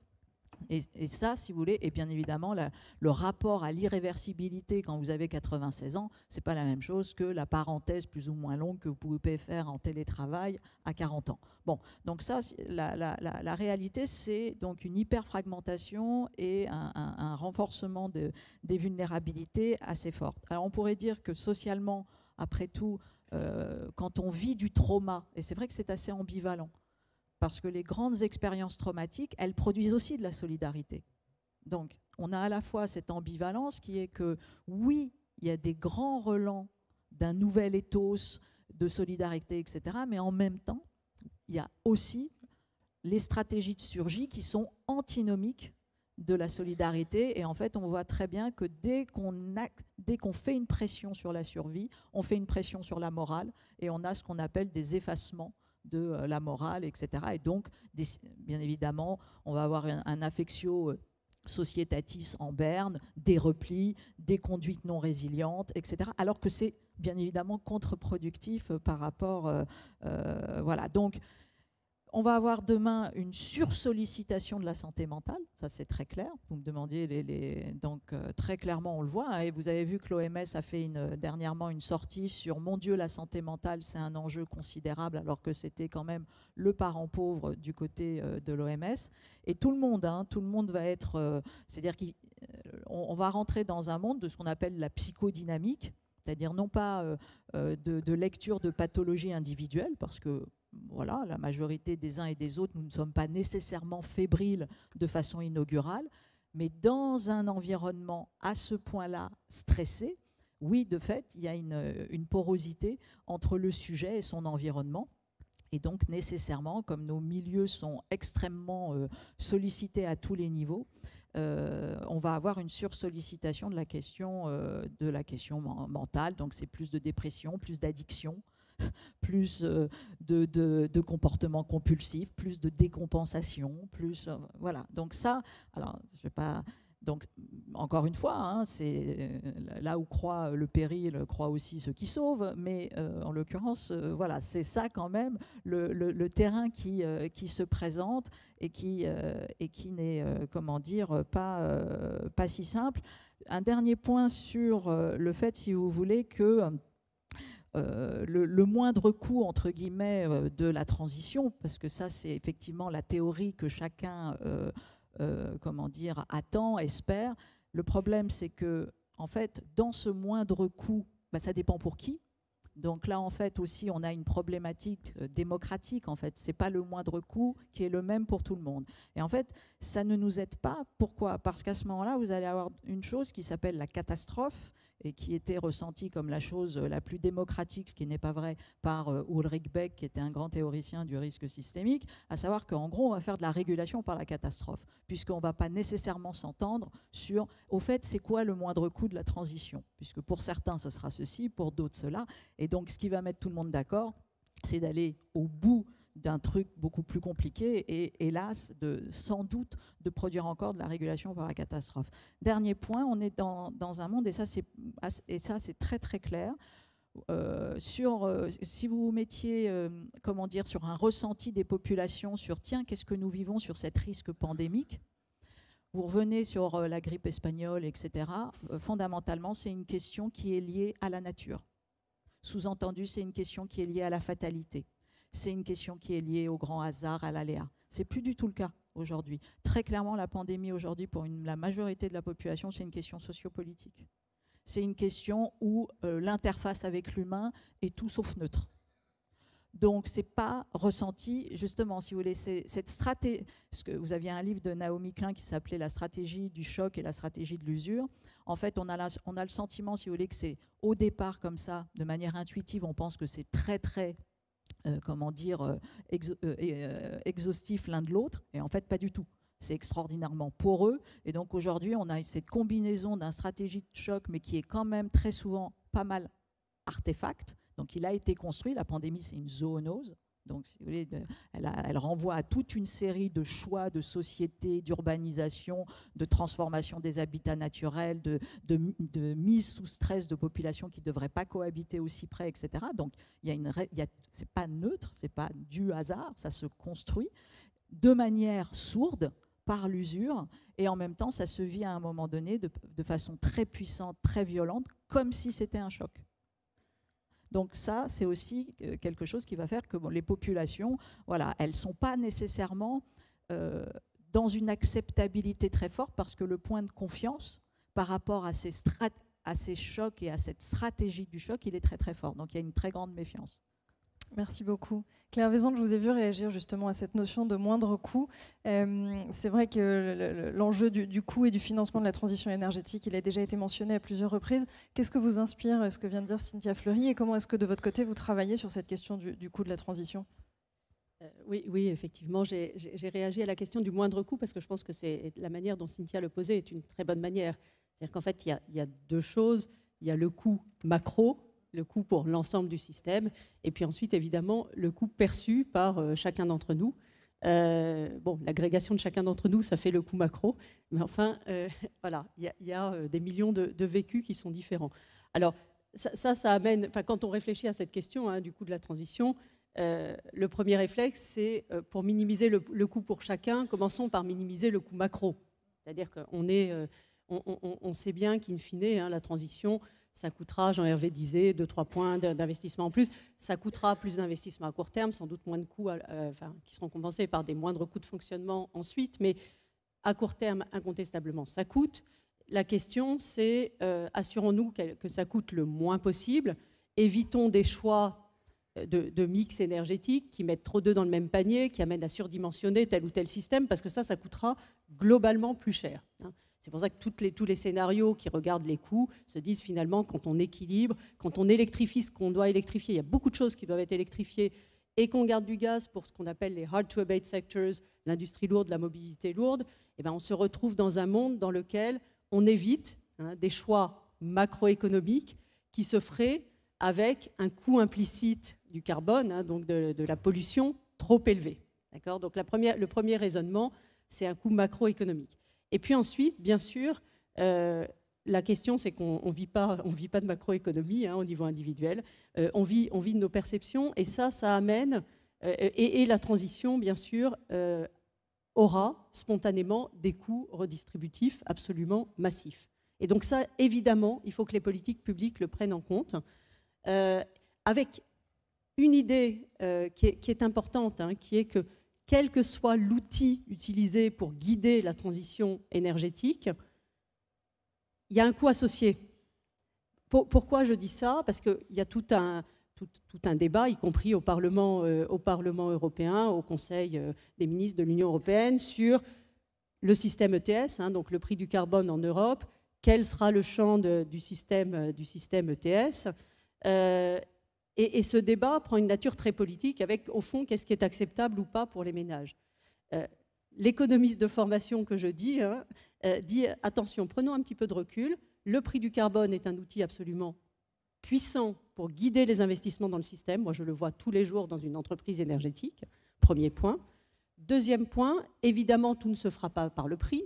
[SPEAKER 5] Et ça, si vous voulez, et bien évidemment, le rapport à l'irréversibilité quand vous avez 96 ans, c'est pas la même chose que la parenthèse plus ou moins longue que vous pouvez faire en télétravail à 40 ans. Bon, donc ça, la réalité, c'est donc une hyperfragmentation et un renforcement des vulnérabilités assez fortes. Alors on pourrait dire que socialement, après tout, quand on vit du trauma, et c'est vrai que c'est assez ambivalent, parce que les grandes expériences traumatiques, elles produisent aussi de la solidarité. Donc, on a à la fois cette ambivalence qui est que, oui, il y a des grands relents d'un nouvel ethos de solidarité, etc., mais en même temps, il y a aussi les stratégies de survie qui sont antinomiques de la solidarité. Et en fait, on voit très bien que dès qu'on fait une pression sur la survie, on fait une pression sur la morale, et on a ce qu'on appelle des effacements de la morale, etc. Et donc, bien évidemment, on va avoir un affectio societatis en berne, des replis, des conduites non résilientes, etc. Alors que c'est bien évidemment contre-productif par rapport... voilà. Donc, On va avoir demain une sursollicitation de la santé mentale, ça c'est très clair. Vous me demandiez, donc très clairement on le voit, hein, et vous avez vu que l'OMS a fait dernièrement une sortie sur « Mon Dieu, la santé mentale, c'est un enjeu considérable », alors que c'était quand même le parent pauvre du côté de l'OMS. Et tout le monde va être... c'est-à-dire qu'on va rentrer dans un monde de ce qu'on appelle la psychodynamique, c'est-à-dire non pas de lecture de pathologie individuelle, parce que voilà, la majorité des uns et des autres, nous ne sommes pas nécessairement fébriles de façon inaugurale, mais dans un environnement à ce point-là stressé, oui, de fait, il y a une porosité entre le sujet et son environnement. Et donc, nécessairement, comme nos milieux sont extrêmement sollicités à tous les niveaux, on va avoir une sursollicitation de la question mentale. Donc, c'est plus de dépression, plus d'addiction, plus de comportements compulsifs, plus de décompensation, plus voilà. Donc ça, alors je vais pas. Donc encore une fois, hein, c'est là où croit le péril, croit aussi ceux qui sauvent. Mais en l'occurrence, voilà, c'est ça quand même le terrain qui se présente et qui n'est comment dire pas si simple. Un dernier point sur le fait, si vous voulez, que le moindre coût, entre guillemets, de la transition, parce que ça, c'est effectivement la théorie que chacun, comment dire, attend, espère. Le problème, c'est que, en fait, dans ce moindre coût, ça dépend pour qui. Donc là, en fait, aussi, on a une problématique démocratique. En fait, c'est pas le moindre coût qui est le même pour tout le monde. Et en fait, ça ne nous aide pas. Pourquoi ? Parce qu'à ce moment-là, vous allez avoir une chose qui s'appelle la catastrophe, et qui était ressentie comme la chose la plus démocratique, ce qui n'est pas vrai, par Ulrich Beck, qui était un grand théoricien du risque systémique, à savoir qu'en gros, on va faire de la régulation par la catastrophe, puisqu'on ne va pas nécessairement s'entendre sur, au fait, c'est quoi le moindre coût de la transition, puisque pour certains, ce sera ceci, pour d'autres, cela. Et donc, ce qui va mettre tout le monde d'accord, c'est d'aller au bout d'un truc beaucoup plus compliqué et hélas, sans doute, de produire encore de la régulation par la catastrophe. Dernier point, on est dans un monde, et ça c'est très très clair, si vous vous mettiez comment dire, sur un ressenti des populations sur tiens, qu'est-ce que nous vivons sur cette risque pandémique, vous revenez sur la grippe espagnole, etc. Fondamentalement, c'est une question qui est liée à la nature. Sous-entendu, c'est une question qui est liée à la fatalité. C'est une question qui est liée au grand hasard, à l'aléa. Ce n'est plus du tout le cas aujourd'hui. Très clairement, la pandémie aujourd'hui, pour la majorité de la population, c'est une question sociopolitique. C'est une question où l'interface avec l'humain est tout sauf neutre. Donc, ce n'est pas ressenti, justement, si vous voulez, cette stratégie. Vous aviez un livre de Naomi Klein qui s'appelait « La stratégie du choc et la stratégie de l'usure ». En fait, on a le sentiment, si vous voulez, que c'est au départ comme ça, de manière intuitive, on pense que c'est très, très comment dire, exhaustif l'un de l'autre, et en fait pas du tout. C'est extraordinairement poreux, et donc aujourd'hui on a cette combinaison d'une stratégie de choc, mais qui est quand même très souvent pas mal artefact. Donc il a été construit, la pandémie c'est une zoonose, donc si vous voulez, elle renvoie à toute une série de choix de société, d'urbanisation, de transformation des habitats naturels, de mise sous stress de populations qui ne devraient pas cohabiter aussi près, etc. Donc c'est pas neutre, c'est pas du hasard, ça se construit de manière sourde par l'usure, et en même temps ça se vit à un moment donné de façon très puissante, très violente, comme si c'était un choc. Donc ça, c'est aussi quelque chose qui va faire que les populations, voilà, elles ne sont pas nécessairement dans une acceptabilité très forte, parce que le point de confiance par rapport à ces chocs et à cette stratégie du choc, il est très très fort. Donc il y a une très grande méfiance.
[SPEAKER 1] Merci beaucoup. Claire Vaisante, je vous ai vu réagir justement à cette notion de moindre coût. C'est vrai que l'enjeu du coût et du financement de la transition énergétique, il a déjà été mentionné à plusieurs reprises. Qu'est-ce que vous inspire ce que vient de dire Cynthia Fleury, et comment est-ce que de votre côté vous travaillez sur cette question du coût de la transition ?
[SPEAKER 3] Oui, effectivement, j'ai réagi à la question du moindre coût, parce que je pense que c'est la manière dont Cynthia le posait est une très bonne manière. C'est-à-dire qu'en fait, il y a deux choses. Il y a le coût macro, le coût pour l'ensemble du système, et puis ensuite, évidemment, le coût perçu par chacun d'entre nous. L'agrégation de chacun d'entre nous, ça fait le coût macro, mais enfin, voilà, il y a des millions de vécus qui sont différents. Alors, ça amène, quand on réfléchit à cette question du coût de la transition, le premier réflexe, c'est pour minimiser le coût pour chacun, commençons par minimiser le coût macro. C'est-à-dire qu'on sait bien qu'in fine, la transition, ça coûtera, Jean-Hervé disait, 2-3 points d'investissement en plus. Ça coûtera plus d'investissement à court terme, sans doute moins de coûts qui seront compensés par des moindres coûts de fonctionnement ensuite. Mais à court terme, incontestablement, ça coûte. La question, c'est assurons-nous que ça coûte le moins possible. Évitons des choix de mix énergétique qui mettent trop d'œufs dans le même panier, qui amènent à surdimensionner tel ou tel système, parce que ça coûtera globalement plus cher. C'est pour ça que tous les scénarios qui regardent les coûts se disent finalement quand on équilibre, quand on électrifie ce qu'on doit électrifier, il y a beaucoup de choses qui doivent être électrifiées, et qu'on garde du gaz pour ce qu'on appelle les hard-to-abate sectors, l'industrie lourde, la mobilité lourde, et bien on se retrouve dans un monde dans lequel on évite des choix macroéconomiques qui se feraient avec un coût implicite du carbone, donc de la pollution, trop élevé. Donc le premier raisonnement, c'est un coût macroéconomique. Et puis ensuite, bien sûr, la question, c'est qu'on ne vit pas de macroéconomie au niveau individuel. On vit de nos perceptions, et ça amène, et la transition, bien sûr, aura spontanément des coûts redistributifs absolument massifs. Et donc ça, évidemment, il faut que les politiques publiques le prennent en compte, avec une idée qui est importante, qui est que quel que soit l'outil utilisé pour guider la transition énergétique, il y a un coût associé. Pourquoi je dis ça? Parce qu'il y a tout un débat, y compris au Parlement européen, au Conseil des ministres de l'Union européenne, sur le système ETS, donc le prix du carbone en Europe. Quel sera le champ du système ETS? Et ce débat prend une nature très politique avec, au fond, qu'est-ce qui est acceptable ou pas pour les ménages. L'économiste de formation que je dis dit, attention, prenons un petit peu de recul. Le prix du carbone est un outil absolument puissant pour guider les investissements dans le système. Moi, je le vois tous les jours dans une entreprise énergétique. Premier point. Deuxième point, évidemment, tout ne se fera pas par le prix.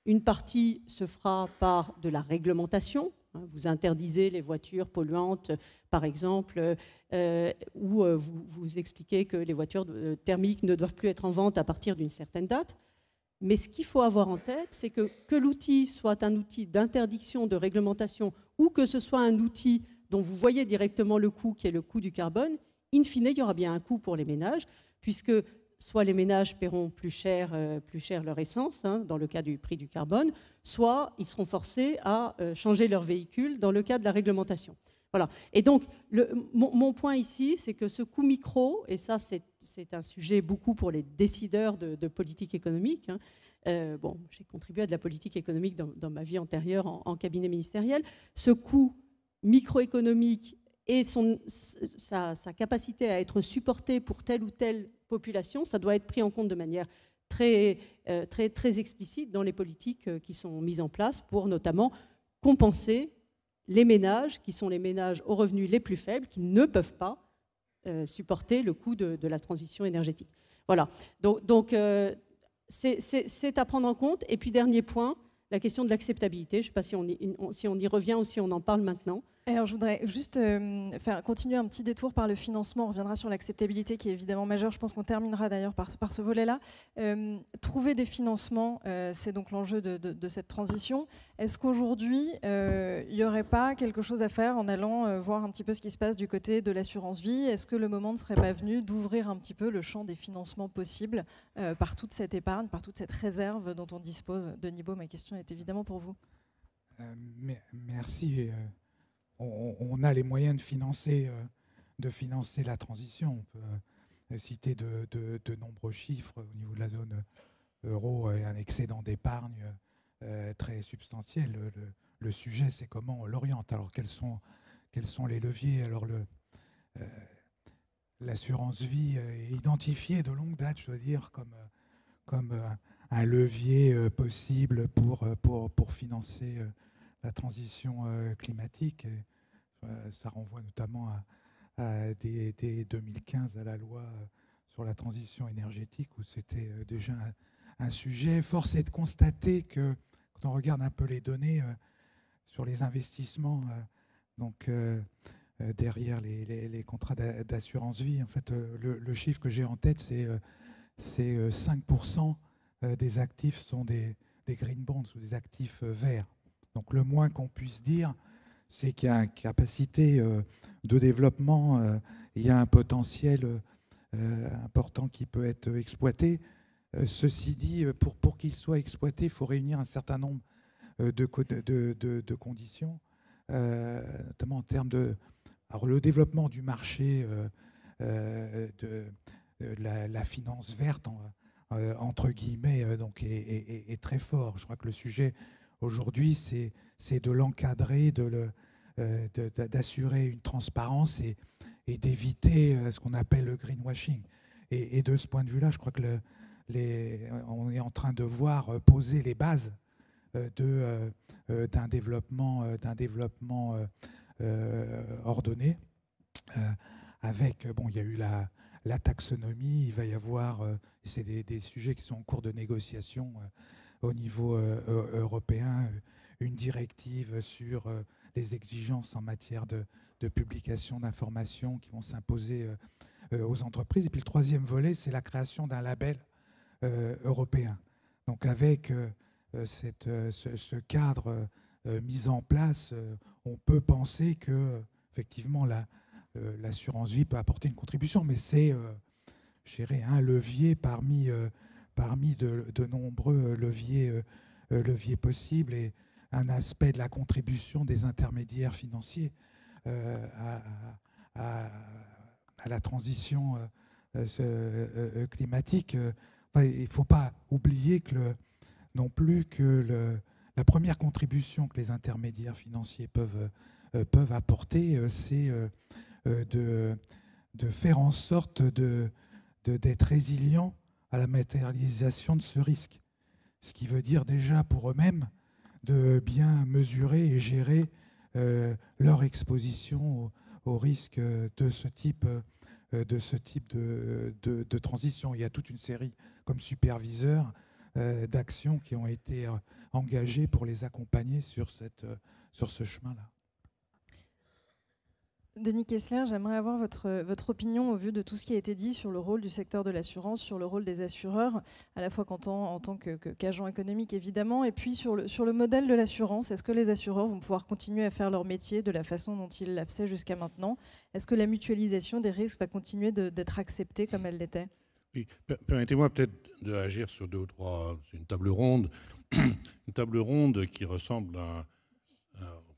[SPEAKER 3] Une partie se fera par de la réglementation. Vous interdisez les voitures polluantes, par exemple, ou vous expliquez que les voitures thermiques ne doivent plus être en vente à partir d'une certaine date. Mais ce qu'il faut avoir en tête, c'est que l'outil soit un outil d'interdiction, de réglementation, ou que ce soit un outil dont vous voyez directement le coût, qui est le coût du carbone, in fine, il y aura bien un coût pour les ménages, puisque soit les ménages paieront plus cher leur essence, dans le cas du prix du carbone, soit ils seront forcés à changer leur véhicule dans le cas de la réglementation. Voilà. Et donc, mon point ici, c'est que ce coût micro, et ça c'est un sujet beaucoup pour les décideurs de politique économique, j'ai contribué à de la politique économique dans ma vie antérieure en cabinet ministériel, ce coût microéconomique et sa capacité à être supporté pour telle ou telle population, ça doit être pris en compte de manière très, très, très explicite dans les politiques qui sont mises en place pour notamment compenser les ménages qui sont les ménages aux revenus les plus faibles, qui ne peuvent pas supporter le coût de la transition énergétique. Voilà, donc c'est à prendre en compte. Et puis dernier point, la question de l'acceptabilité. Je ne sais pas si on y revient ou si on en parle maintenant.
[SPEAKER 1] Alors, je voudrais juste continuer un petit détour par le financement. On reviendra sur l'acceptabilité qui est évidemment majeure. Je pense qu'on terminera d'ailleurs par ce volet-là. Trouver des financements, c'est donc l'enjeu de cette transition. Est-ce qu'aujourd'hui, il n'y aurait pas quelque chose à faire en allant voir un petit peu ce qui se passe du côté de l'assurance vie? Est-ce que le moment ne serait pas venu d'ouvrir un petit peu le champ des financements possibles par toute cette épargne, par toute cette réserve dont on dispose? Denis Baux, ma question est évidemment pour vous.
[SPEAKER 2] Merci. On a les moyens de financer la transition. On peut citer de nombreux chiffres au niveau de la zone euro, un excédent d'épargne très substantiel. Le sujet, c'est comment on l'oriente. Alors, quels sont les leviers? Alors, l'assurance vie est identifiée de longue date, je dois dire, comme un levier possible pour financer la transition climatique. Et, ça renvoie notamment dès 2015 à la loi sur la transition énergétique, où c'était déjà un sujet. Force est de constater que, quand on regarde un peu les données sur les investissements, derrière les contrats d'assurance vie. En fait, le chiffre que j'ai en tête, c'est 5% des actifs sont des green bonds ou des actifs verts. Donc le moins qu'on puisse dire, c'est qu'il y a une capacité de développement, il y a un potentiel important qui peut être exploité. Ceci dit, pour qu'il soit exploité, il faut réunir un certain nombre de conditions, notamment en termes de... Alors, le développement du marché de la finance verte, entre guillemets, donc est très fort. Je crois que le sujet aujourd'hui, c'est de l'encadrer, d'assurer une transparence et d'éviter ce qu'on appelle le greenwashing. Et de ce point de vue-là, je crois que on est en train de voir poser les bases d'un développement ordonné. Avec, bon, il y a eu la taxonomie, il va y avoir, c'est des sujets qui sont en cours de négociation au niveau européen, une directive sur les exigences en matière de publication d'informations qui vont s'imposer aux entreprises. Et puis le troisième volet, c'est la création d'un label européen. Donc avec ce cadre mis en place, on peut penser que effectivement l'assurance vie peut apporter une contribution, mais c'est, je dirais, un levier parmi de nombreux leviers possibles et un aspect de la contribution des intermédiaires financiers à la transition climatique. Il ne faut pas oublier non plus que la première contribution que les intermédiaires financiers peuvent apporter, c'est de faire en sorte d'être résilient à la matérialisation de ce risque. Ce qui veut dire déjà pour eux-mêmes de bien mesurer et gérer leur exposition au risque de ce type de transition. Il y a toute une série, comme superviseurs, d'actions qui ont été engagées pour les accompagner sur ce chemin-là.
[SPEAKER 1] Denis Kessler, j'aimerais avoir votre opinion au vu de tout ce qui a été dit sur le rôle du secteur de l'assurance, sur le rôle des assureurs, à la fois en tant qu'agent économique évidemment, et puis sur le modèle de l'assurance. Est-ce que les assureurs vont pouvoir continuer à faire leur métier de la façon dont ils l'ont fait jusqu'à maintenant? Est-ce que la mutualisation des risques va continuer d'être acceptée comme elle l'était?
[SPEAKER 4] Oui, permettez-moi peut-être de réagir sur deux ou trois. C'est une table ronde, une table ronde qui ressemble à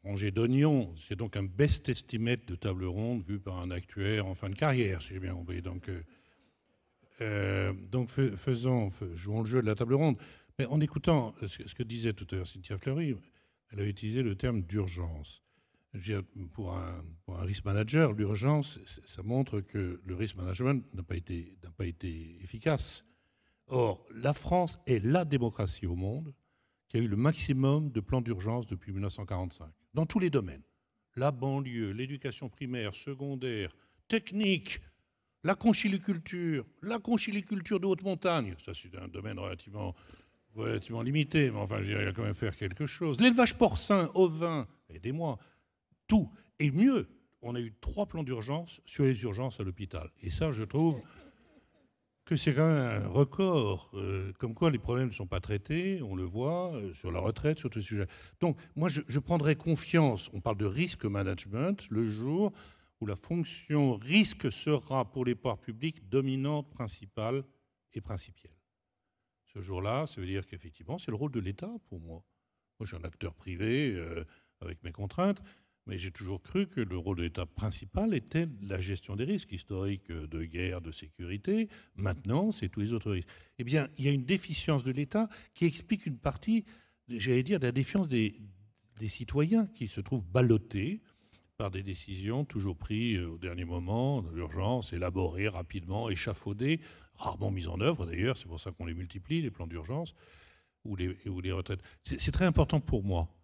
[SPEAKER 4] rangée d'oignons. C'est donc un best estimate de table ronde vu par un actuaire en fin de carrière, si j'ai bien compris. Donc jouons le jeu de la table ronde. Mais en écoutant ce que disait tout à l'heure Cynthia Fleury, elle a utilisé le terme d'urgence. Pour un risk manager, l'urgence, ça montre que le risk management n'a pas été efficace. Or, la France est la démocratie au monde qui a eu le maximum de plans d'urgence depuis 1945, dans tous les domaines. La banlieue, l'éducation primaire, secondaire, technique, la conchiliculture de haute montagne, ça c'est un domaine relativement limité, mais enfin, il va quand même faire quelque chose. L'élevage porcin, ovin, aidez-moi, tout. Et mieux, on a eu 3 plans d'urgence sur les urgences à l'hôpital. Et ça, je trouve que c'est quand même un record, comme quoi les problèmes ne sont pas traités, on le voit, sur la retraite, sur tous les sujets. Donc, moi, je prendrais confiance, on parle de risk management, le jour où la fonction risque sera, pour les pouvoirs publics, dominante, principale et principielle. Ce jour-là, ça veut dire qu'effectivement, c'est le rôle de l'État, pour moi. Moi, je suis un acteur privé, avec mes contraintes, mais j'ai toujours cru que le rôle de l'État principal était la gestion des risques historiques de guerre, de sécurité. Maintenant, c'est tous les autres risques. Eh bien, il y a une déficience de l'État qui explique une partie, j'allais dire, de la défiance des citoyens qui se trouvent ballottés par des décisions toujours prises au dernier moment, d'urgence, élaborées rapidement, échafaudées, rarement mises en œuvre d'ailleurs, c'est pour ça qu'on les multiplie, les plans d'urgence ou les retraites. C'est très important pour moi,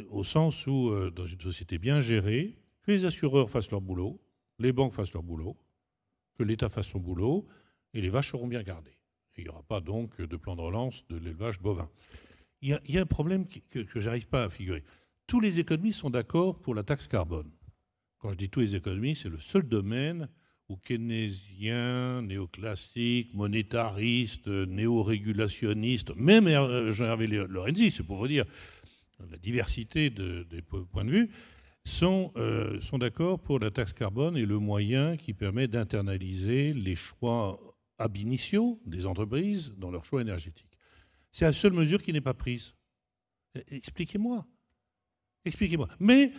[SPEAKER 4] au sens où, dans une société bien gérée, que les assureurs fassent leur boulot, les banques fassent leur boulot, que l'État fasse son boulot, et les vaches seront bien gardées. Et il n'y aura pas donc de plan de relance de l'élevage bovin. Il y a un problème que je n'arrive pas à figurer. Tous les économistes sont d'accord pour la taxe carbone. Quand je dis tous les économies, c'est le seul domaine où keynésiens, néoclassiques, monétaristes, néo-régulationnistes, même Jean-Hervé Lorenzi, c'est pour vous dire la diversité des points de vue, sont d'accord pour la taxe carbone et le moyen qui permet d'internaliser les choix ab initio des entreprises dans leurs choix énergétiques. C'est la seule mesure qui n'est pas prise. Expliquez-moi. Expliquez-moi. Mais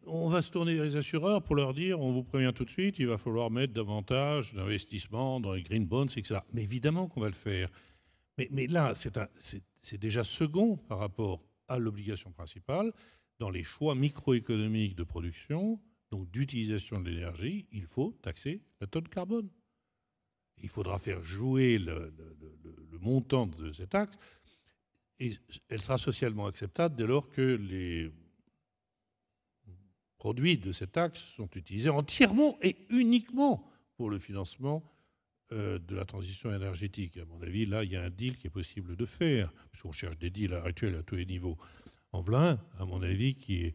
[SPEAKER 4] on va se tourner vers les assureurs pour leur dire, on vous prévient tout de suite, il va falloir mettre davantage d'investissements dans les green bonds, etc. Mais évidemment qu'on va le faire. Mais là, c'est déjà second par rapport à l'obligation principale. Dans les choix microéconomiques de production, donc d'utilisation de l'énergie, il faut taxer la tonne carbone. Il faudra faire jouer le montant de cette taxe, et elle sera socialement acceptable dès lors que les produits de cette taxe sont utilisés entièrement et uniquement pour le financement de la transition énergétique. À mon avis, là, il y a un deal qui est possible de faire, puisqu'on cherche des deals actuels à tous les niveaux. En voilà, à mon avis, qui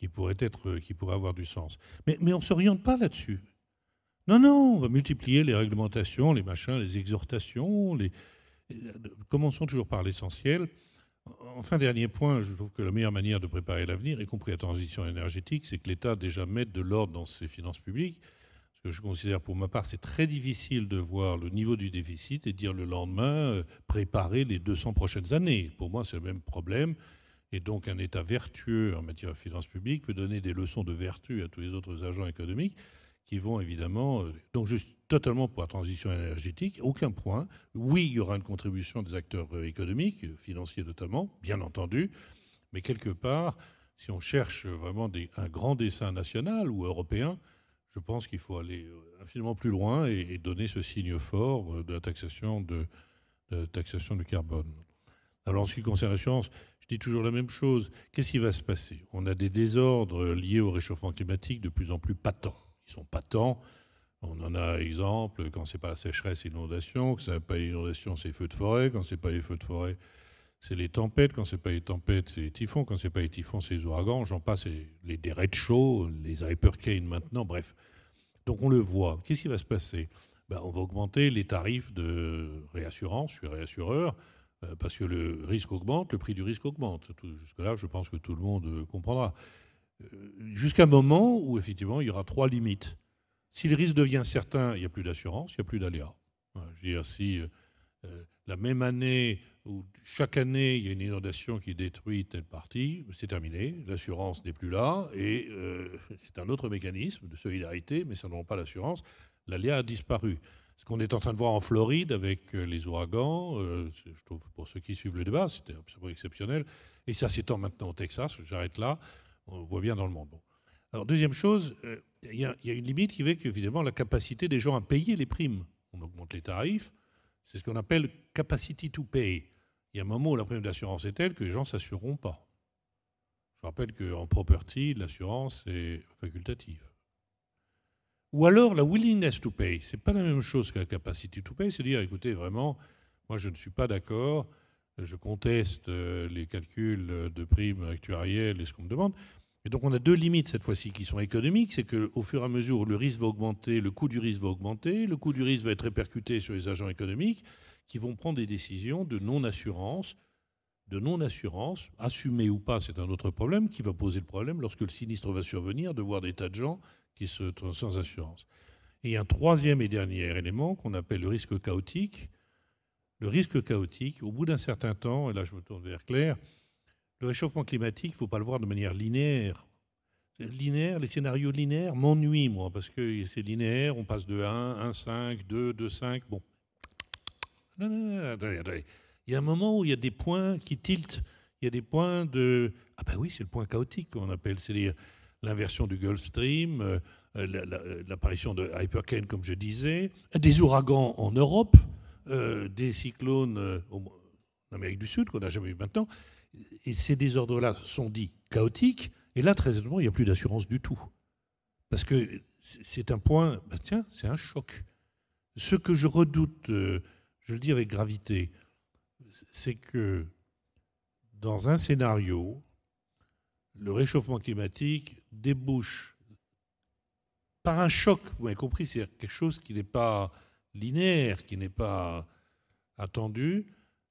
[SPEAKER 4] pourrait avoir du sens. Mais on ne s'oriente pas là-dessus. Non, on va multiplier les réglementations, les machins, les exhortations. Commençons toujours par l'essentiel. Enfin, dernier point, je trouve que la meilleure manière de préparer l'avenir, y compris la transition énergétique, c'est que l'État déjà mette de l'ordre dans ses finances publiques. Parce que je considère, pour ma part, c'est très difficile de voir le niveau du déficit et dire le lendemain, préparer les 200 prochaines années. Pour moi, c'est le même problème. Et donc, un État vertueux en matière de finances publiques peut donner des leçons de vertu à tous les autres agents économiques qui vont évidemment... Donc, je suis totalement pour la transition énergétique, aucun point. Oui, il y aura une contribution des acteurs économiques, financiers notamment, bien entendu, mais quelque part, si on cherche vraiment un grand dessein national ou européen, je pense qu'il faut aller infiniment plus loin et donner ce signe fort de la taxation du carbone. Alors, en ce qui concerne l'assurance, je dis toujours la même chose. Qu'est-ce qui va se passer? On a des désordres liés au réchauffement climatique de plus en plus patents. Ils sont patents. On en a exemple quand c'est pas la sécheresse et l'inondation, quand c'est pas l'inondation, c'est les feux de forêt, quand c'est pas les feux de forêt, c'est les tempêtes, quand c'est pas les tempêtes, c'est les typhons, quand c'est pas les typhons, c'est les ouragans, j'en passe, les derecho, les hurricanes maintenant, bref. Donc on le voit. Qu'est-ce qui va se passer? On va augmenter les tarifs de réassurance, je suis réassureur, parce que le risque augmente, le prix du risque augmente. Jusque-là, je pense que tout le monde comprendra. Jusqu'à un moment où, effectivement, il y aura 3 limites. Si le risque devient certain, il n'y a plus d'assurance, il n'y a plus d'aléa. Je veux dire, si la même année, ou chaque année, il y a une inondation qui détruit telle partie, c'est terminé, l'assurance n'est plus là, et c'est un autre mécanisme de solidarité, mais ça ne rend pas l'assurance. L'aléa a disparu. Ce qu'on est en train de voir en Floride avec les ouragans, je trouve, pour ceux qui suivent le débat, c'était absolument exceptionnel. Et ça s'étend maintenant au Texas, j'arrête là, on le voit bien dans le monde. Bon. Alors, deuxième chose, il y a une limite qui fait qu'évidemment, la capacité des gens à payer les primes, on augmente les tarifs, c'est ce qu'on appelle capacity to pay. Il y a un moment où la prime d'assurance est telle que les gens ne s'assureront pas. Je rappelle qu'en property, l'assurance est facultative. Ou alors la willingness to pay. Ce n'est pas la même chose que la capacity to pay. C'est dire, écoutez, vraiment, moi je ne suis pas d'accord, je conteste les calculs de primes actuarielles et ce qu'on me demande. Et donc on a 2 limites cette fois-ci qui sont économiques. C'est qu'au fur et à mesure où le risque va augmenter, le coût du risque va augmenter, le coût du risque va être répercuté sur les agents économiques qui vont prendre des décisions de non-assurance, assumées ou pas, c'est un autre problème, qui va poser le problème lorsque le sinistre va survenir, de voir des tas de gens qui se trouvent sans assurance. Et un troisième et dernier élément qu'on appelle le risque chaotique. Le risque chaotique, au bout d'un certain temps, et là je me tourne vers Claire, le réchauffement climatique, il ne faut pas le voir de manière linéaire. Les scénarios linéaires m'ennuient, moi, parce que c'est linéaire, on passe de 1, 1,5, 2, 2,5, bon. Non, attendez. Il y a un moment où il y a des points qui tiltent, il y a des points de... Ah ben oui, c'est le point chaotique qu'on appelle, c'est l'inversion du Gulf Stream, l'apparition de hurricanes, comme je disais, des ouragans en Europe, des cyclones en Amérique du Sud, qu'on n'a jamais eu maintenant. Et ces désordres-là sont dits chaotiques. Et là, très honnêtement, il n'y a plus d'assurance du tout. Parce que c'est un point... tiens, c'est un choc. Ce que je redoute, je le dis avec gravité, c'est que dans un scénario, le réchauffement climatique débouche par un choc, vous m'avez compris, c'est quelque chose qui n'est pas linéaire, qui n'est pas attendu,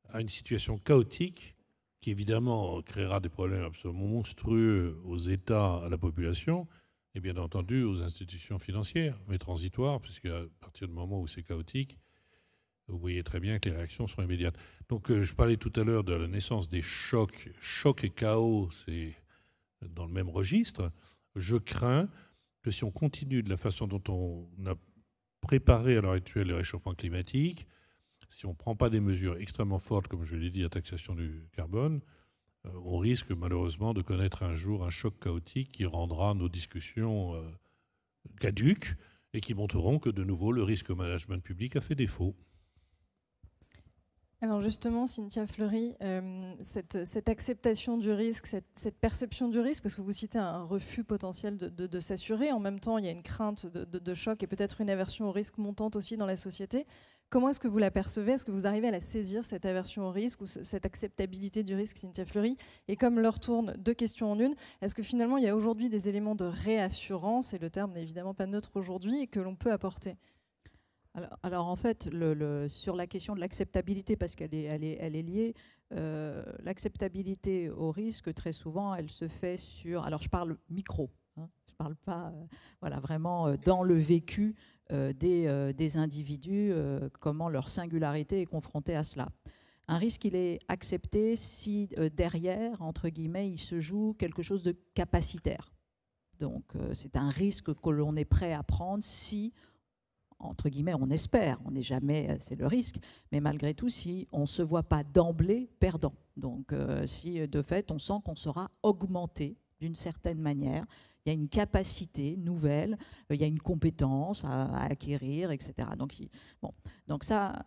[SPEAKER 4] à une situation chaotique qui évidemment créera des problèmes absolument monstrueux aux États, à la population, et bien entendu aux institutions financières, mais transitoires, puisque à partir du moment où c'est chaotique, vous voyez très bien que les réactions sont immédiates. Donc je parlais tout à l'heure de la naissance des chocs. Choc et chaos, c'est dans le même registre. Je crains que si on continue de la façon dont on a préparé à l'heure actuelle le réchauffement climatique, si on ne prend pas des mesures extrêmement fortes, comme je l'ai dit, la taxation du carbone, on risque malheureusement de connaître un jour un choc chaotique qui rendra nos discussions caduques et qui montreront que de nouveau le risque management public a fait défaut.
[SPEAKER 1] Alors justement, Cynthia Fleury, cette acceptation du risque, cette perception du risque, parce que vous citez un refus potentiel de s'assurer, en même temps il y a une crainte de choc et peut-être une aversion au risque montante aussi dans la société. Comment est-ce que vous la percevez? Est-ce que vous arrivez à la saisir, cette aversion au risque ou cette acceptabilité du risque, Cynthia Fleury? Et comme l'heure tourne, 2 questions en une, est-ce que finalement il y a aujourd'hui des éléments de réassurance, et le terme n'est évidemment pas neutre aujourd'hui, et que l'on peut apporter?
[SPEAKER 5] Alors en fait, sur la question de l'acceptabilité, parce qu'elle est liée, l'acceptabilité au risque, très souvent, elle se fait sur... Alors je parle micro, hein, je ne parle pas voilà, vraiment dans le vécu des individus, comment leur singularité est confrontée à cela. Un risque, il est accepté si derrière, entre guillemets, il se joue quelque chose de capacitaire. Donc c'est un risque que l'on est prêt à prendre si... entre guillemets, on espère, on n'est jamais, c'est le risque, mais malgré tout, si on ne se voit pas d'emblée perdant. Donc, si de fait, on sent qu'on sera augmenté d'une certaine manière, il y a une capacité nouvelle, il y a une compétence à acquérir, etc. Donc ça,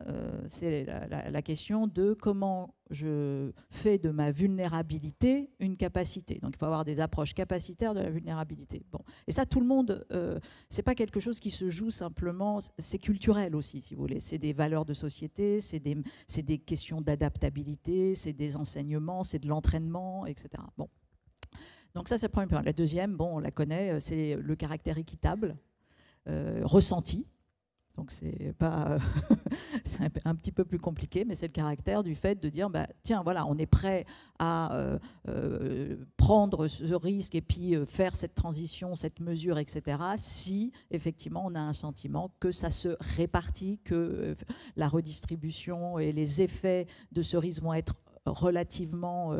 [SPEAKER 5] c'est la question de comment je fais de ma vulnérabilité une capacité. Donc il faut avoir des approches capacitaires de la vulnérabilité. Bon. Et ça, tout le monde, c'est pas quelque chose qui se joue simplement, c'est culturel aussi, si vous voulez. C'est des valeurs de société, c'est des questions d'adaptabilité, c'est des enseignements, c'est de l'entraînement, etc. Bon. Donc ça, c'est le premier point. La deuxième, bon, on la connaît, c'est le caractère équitable, ressenti. Donc c'est pas, c'est un petit peu plus compliqué, mais c'est le caractère du fait de dire, bah, tiens, voilà, on est prêt à prendre ce risque et puis faire cette transition, cette mesure, etc. Si effectivement on a un sentiment que ça se répartit, que la redistribution et les effets de ce risque vont être relativement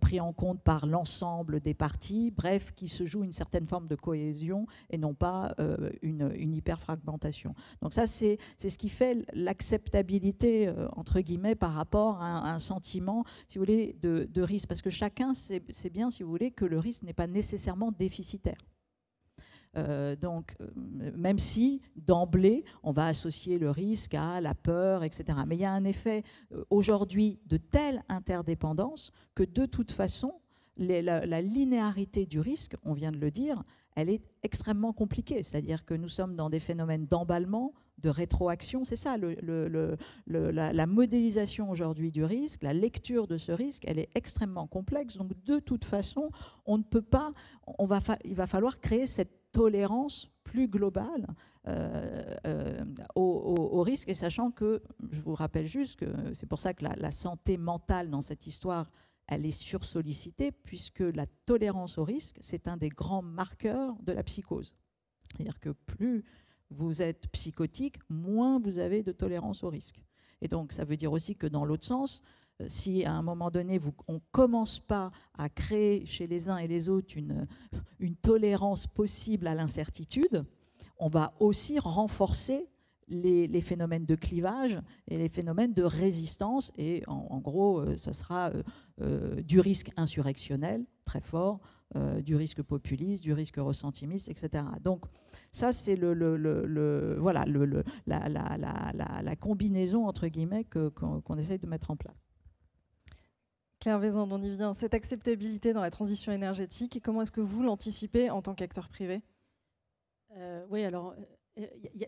[SPEAKER 5] pris en compte par l'ensemble des parties, bref, qui se joue une certaine forme de cohésion et non pas une hyper-fragmentation. Donc ça, c'est ce qui fait l'acceptabilité, entre guillemets, par rapport à un sentiment, si vous voulez, de risque. Parce que chacun sait bien, si vous voulez, que le risque n'est pas nécessairement déficitaire. Donc, même si d'emblée, on va associer le risque à la peur, etc. Mais il y a un effet aujourd'hui de telle interdépendance que de toute façon, la linéarité du risque, on vient de le dire, elle est extrêmement compliquée. C'est-à-dire que nous sommes dans des phénomènes d'emballement, de rétroaction. C'est ça, la modélisation aujourd'hui du risque, la lecture de ce risque, elle est extrêmement complexe. Donc, de toute façon, on ne peut pas, il va falloir créer cette tolérance plus globale au risque, et sachant que, je vous rappelle juste que c'est pour ça que la santé mentale dans cette histoire, elle est sursollicitée, puisque la tolérance au risque, c'est un des grands marqueurs de la psychose. C'est-à-dire que plus vous êtes psychotique, moins vous avez de tolérance au risque. Et donc, ça veut dire aussi que dans l'autre sens, si à un moment donné, on ne commence pas à créer chez les uns et les autres une tolérance possible à l'incertitude, on va aussi renforcer les phénomènes de clivage et les phénomènes de résistance. Et en gros, ce sera du risque insurrectionnel très fort, du risque populiste, du risque ressentimiste, etc. Donc ça, c'est voilà, la combinaison, entre guillemets, qu'on essaye de mettre en place.
[SPEAKER 1] Claire Vaisand, on y vient. Cette acceptabilité dans la transition énergétique, comment est-ce que vous l'anticipez en tant qu'acteur privé?
[SPEAKER 3] Oui, alors,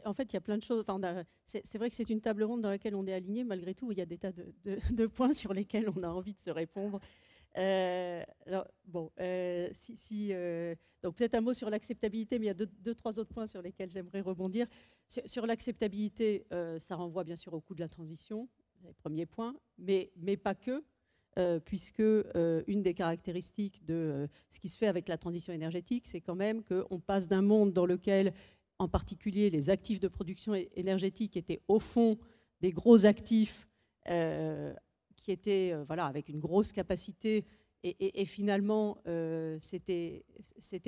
[SPEAKER 3] en fait, il y a plein de choses. Enfin, c'est vrai que c'est une table ronde dans laquelle on est aligné. Malgré tout, il y a des tas de points sur lesquels on a envie de se répondre. Donc peut-être un mot sur l'acceptabilité, mais il y a deux, trois autres points sur lesquels j'aimerais rebondir. Sur l'acceptabilité, ça renvoie bien sûr au coût de la transition, les premiers points, mais pas que, puisque une des caractéristiques de ce qui se fait avec la transition énergétique, c'est quand même qu'on passe d'un monde dans lequel, en particulier, les actifs de production énergétique étaient au fond des gros actifs qui étaient avec une grosse capacité et finalement c'était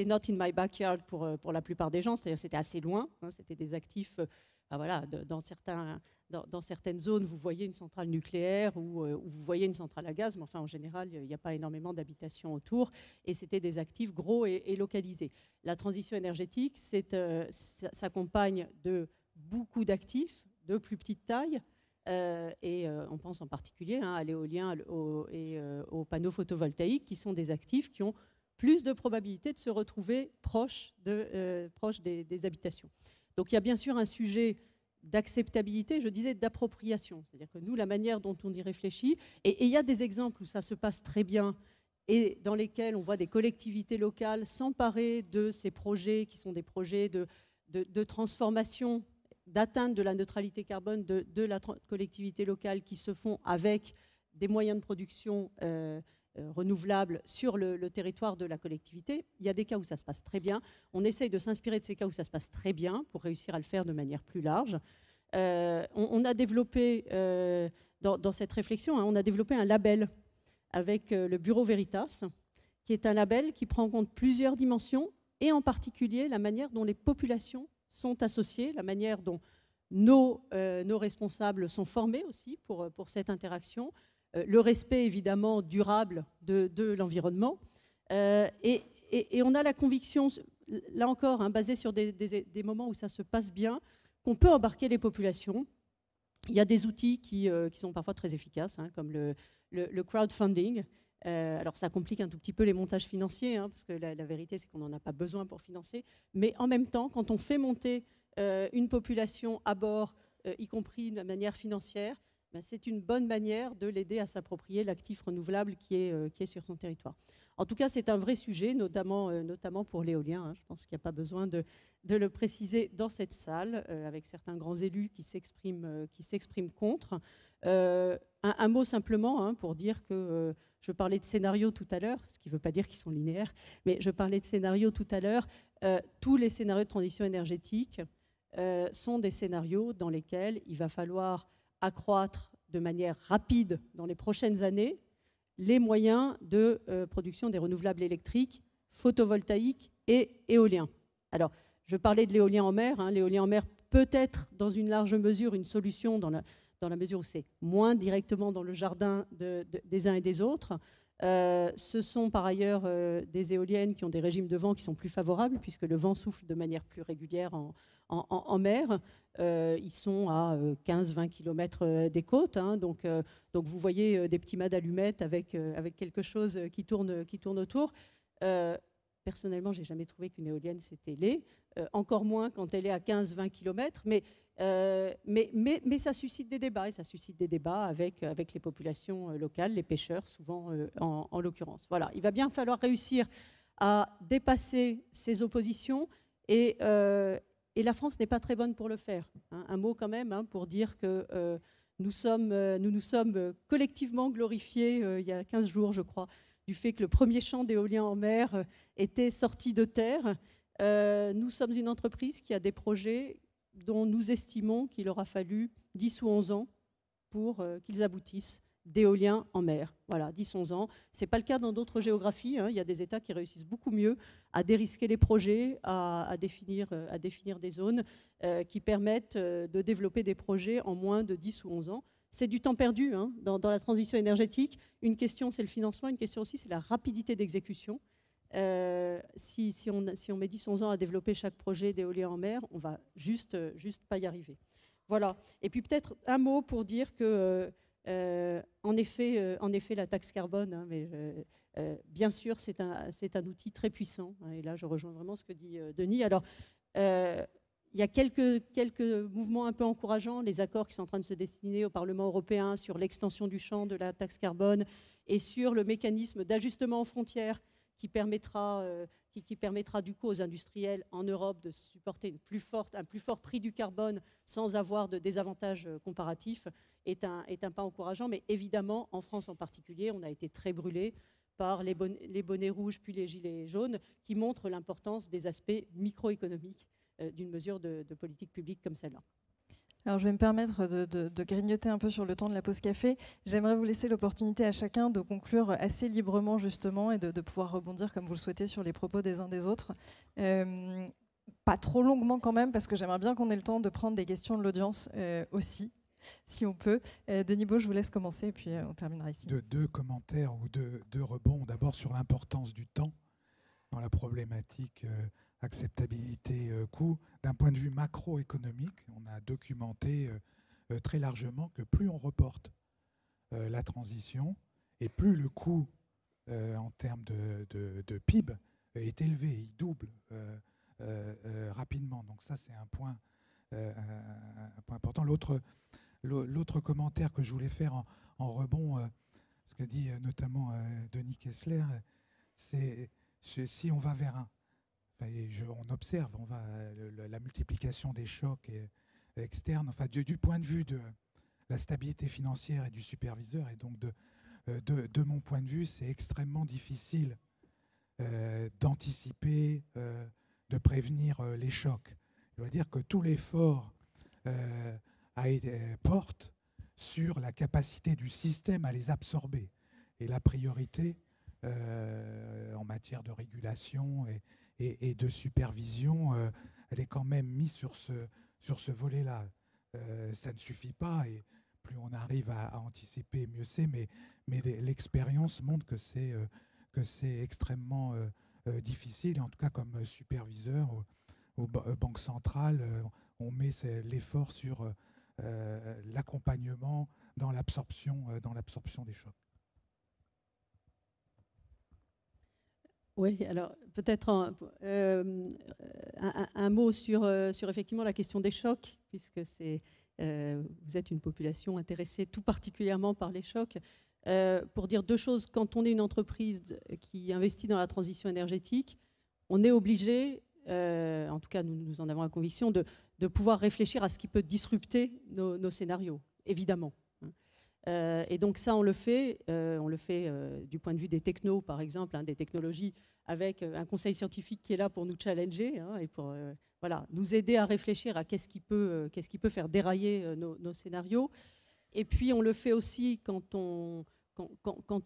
[SPEAKER 3] not in my backyard pour la plupart des gens, c'est-à-dire c'était assez loin, hein, c'était des actifs dans certaines zones vous voyez une centrale nucléaire ou vous voyez une centrale à gaz, mais enfin en général il n'y a pas énormément d'habitations autour et c'était des actifs gros et localisés. La transition énergétique s'accompagne de beaucoup d'actifs de plus petite taille. On pense en particulier à l'éolien et aux panneaux photovoltaïques qui sont des actifs qui ont plus de probabilité de se retrouver proches des habitations. Donc il y a bien sûr un sujet d'acceptabilité, je disais d'appropriation. C'est-à-dire que nous, la manière dont on y réfléchit, et il y a des exemples où ça se passe très bien et dans lesquels on voit des collectivités locales s'emparer de ces projets qui sont des projets de transformation, d'atteinte de la neutralité carbone de la collectivité locale qui se font avec des moyens de production renouvelables sur le territoire de la collectivité. Il y a des cas où ça se passe très bien. On essaye de s'inspirer de ces cas où ça se passe très bien pour réussir à le faire de manière plus large. On a développé, dans cette réflexion, on a développé un label avec le Bureau Veritas, qui est un label qui prend en compte plusieurs dimensions et en particulier la manière dont les populations sont associées, la manière dont nos responsables sont formés aussi pour cette interaction, le respect évidemment durable de l'environnement. Et on a la conviction, là encore, basée sur des moments où ça se passe bien, qu'on peut embarquer les populations. Il y a des outils qui sont parfois très efficaces, comme le crowdfunding. Alors ça complique un tout petit peu les montages financiers, parce que la vérité c'est qu'on n'en a pas besoin pour financer, mais en même temps quand on fait monter une population à bord, y compris de manière financière, c'est une bonne manière de l'aider à s'approprier l'actif renouvelable qui est sur son territoire. En tout cas c'est un vrai sujet, notamment pour l'éolien, je pense qu'il n'y a pas besoin de le préciser dans cette salle, avec certains grands élus qui s'expriment contre. Un mot simplement pour dire que je parlais de scénarios tout à l'heure, ce qui ne veut pas dire qu'ils sont linéaires, mais je parlais de scénarios tout à l'heure. Tous les scénarios de transition énergétique sont des scénarios dans lesquels il va falloir accroître de manière rapide dans les prochaines années les moyens de production des renouvelables électriques, photovoltaïques et éoliens. Alors, je parlais de l'éolien en mer. L'éolien en mer peut être dans une large mesure une solution dans la mesure où c'est moins directement dans le jardin des uns et des autres. Ce sont par ailleurs des éoliennes qui ont des régimes de vent qui sont plus favorables puisque le vent souffle de manière plus régulière en mer. Ils sont à 15-20 km des côtes. Donc vous voyez des petits mâts d'allumettes avec quelque chose qui tourne autour. Personnellement, je n'ai jamais trouvé qu'une éolienne c'était laid, encore moins quand elle est à 15-20 km, mais ça suscite des débats, et ça suscite des débats avec les populations locales, les pêcheurs souvent en l'occurrence. Voilà, il va bien falloir réussir à dépasser ces oppositions et la France n'est pas très bonne pour le faire. Un mot quand même pour dire que nous nous sommes collectivement glorifiés il y a 15 jours, je crois, du fait que le premier champ d'éolien en mer était sorti de terre. Nous sommes une entreprise qui a des projets dont nous estimons qu'il aura fallu 10 ou 11 ans pour qu'ils aboutissent, d'éolien en mer. Voilà, 10-11 ans. Ce n'est pas le cas dans d'autres géographies. Il y a des États qui réussissent beaucoup mieux à dérisquer les projets, à définir des zones qui permettent de développer des projets en moins de 10 ou 11 ans. C'est du temps perdu dans la transition énergétique. Une question, c'est le financement. Une question aussi, c'est la rapidité d'exécution. Si on met 10-11 ans à développer chaque projet d'éolien en mer, on va juste pas y arriver. Voilà. Et puis peut-être un mot pour dire que, en effet, la taxe carbone, bien sûr, c'est un outil très puissant. Et là, je rejoins vraiment ce que dit Denis. Alors, Il y a quelques mouvements un peu encourageants, les accords qui sont en train de se dessiner au Parlement européen sur l'extension du champ de la taxe carbone et sur le mécanisme d'ajustement aux frontières qui permettra du coup aux industriels en Europe de supporter un plus fort prix du carbone sans avoir de désavantages comparatifs est un pas encourageant. Mais évidemment, en France en particulier, on a été très brûlés par les bonnets rouges puis les gilets jaunes qui montrent l'importance des aspects microéconomiques d'une mesure de politique publique comme celle-là.
[SPEAKER 1] Alors, je vais me permettre de grignoter un peu sur le temps de la pause café. J'aimerais vous laisser l'opportunité à chacun de conclure assez librement, justement, et de pouvoir rebondir comme vous le souhaitez sur les propos des uns des autres. Pas trop longuement quand même, parce que j'aimerais bien qu'on ait le temps de prendre des questions de l'audience aussi, si on peut. Denis Baud, je vous laisse commencer, et puis on terminera ici.
[SPEAKER 2] Deux commentaires ou deux rebonds. D'abord sur l'importance du temps dans la problématique acceptabilité coût. D'un point de vue macroéconomique, on a documenté très largement que plus on reporte la transition et plus le coût en termes de PIB est élevé, il double rapidement. Donc ça, c'est un point important. L'autre commentaire que je voulais faire en rebond, ce qu'a dit notamment Denis Kessler, c'est si on va vers on observe la multiplication des chocs externes, enfin, du point de vue de la stabilité financière et du superviseur, et donc de mon point de vue, c'est extrêmement difficile d'anticiper, de prévenir les chocs. Je dois dire que tout l'effort porte sur la capacité du système à les absorber. Et la priorité en matière de régulation et de supervision, elle est quand même mise sur ce volet-là. Ça ne suffit pas, et plus on arrive à anticiper, mieux c'est, mais l'expérience montre que c'est extrêmement difficile. En tout cas, comme superviseur ou banque centrale, on met l'effort sur l'accompagnement dans l'absorption des chocs.
[SPEAKER 3] Oui, alors peut-être un mot sur effectivement la question des chocs, puisque vous êtes une population intéressée tout particulièrement par les chocs. Pour dire deux choses, quand on est une entreprise qui investit dans la transition énergétique, on est obligé, en tout cas nous en avons la conviction, de pouvoir réfléchir à ce qui peut disrupter nos scénarios, évidemment. Et donc ça, on le fait du point de vue des technos, par exemple, des technologies, avec un conseil scientifique qui est là pour nous challenger et pour nous aider à réfléchir à qu'est-ce qui peut faire dérailler nos scénarios. Et puis on le fait aussi quand on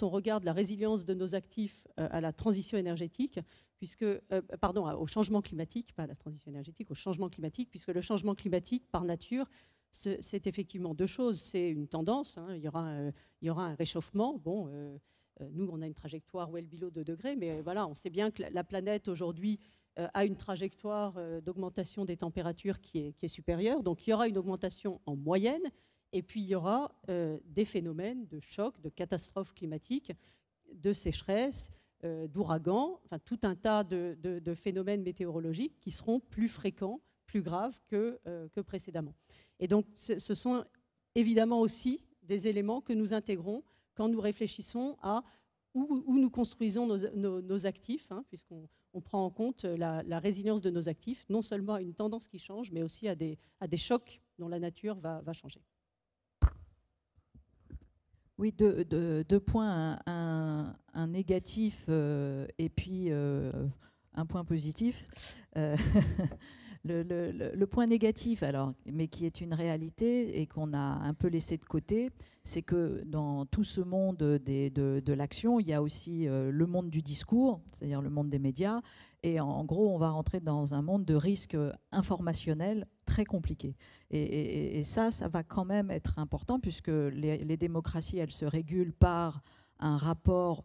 [SPEAKER 3] regarde la résilience de nos actifs à la transition énergétique, au changement climatique, pas à la transition énergétique, au changement climatique, puisque le changement climatique, par nature, c'est effectivement deux choses. C'est une tendance, il y aura un réchauffement. Nous, on a une trajectoire well below 2 degrés, mais voilà, on sait bien que la planète aujourd'hui a une trajectoire d'augmentation des températures qui est supérieure. Donc il y aura une augmentation en moyenne, et puis il y aura des phénomènes de choc, de catastrophes climatiques, de sécheresse, d'ouragans, enfin tout un tas de phénomènes météorologiques qui seront plus fréquents, plus graves que précédemment. Et donc, ce sont évidemment aussi des éléments que nous intégrons quand nous réfléchissons à où nous construisons nos actifs, puisqu'on prend en compte la résilience de nos actifs, non seulement à une tendance qui change, mais aussi à des chocs dont la nature va changer.
[SPEAKER 5] Oui, deux points, un négatif et puis un point positif. Le point négatif, alors, mais qui est une réalité et qu'on a un peu laissé de côté, c'est que dans tout ce monde de l'action, il y a aussi le monde du discours, c'est-à-dire le monde des médias, et en gros, on va rentrer dans un monde de risques informationnels très compliqué. Et ça va quand même être important, puisque les démocraties, elles se régulent par un rapport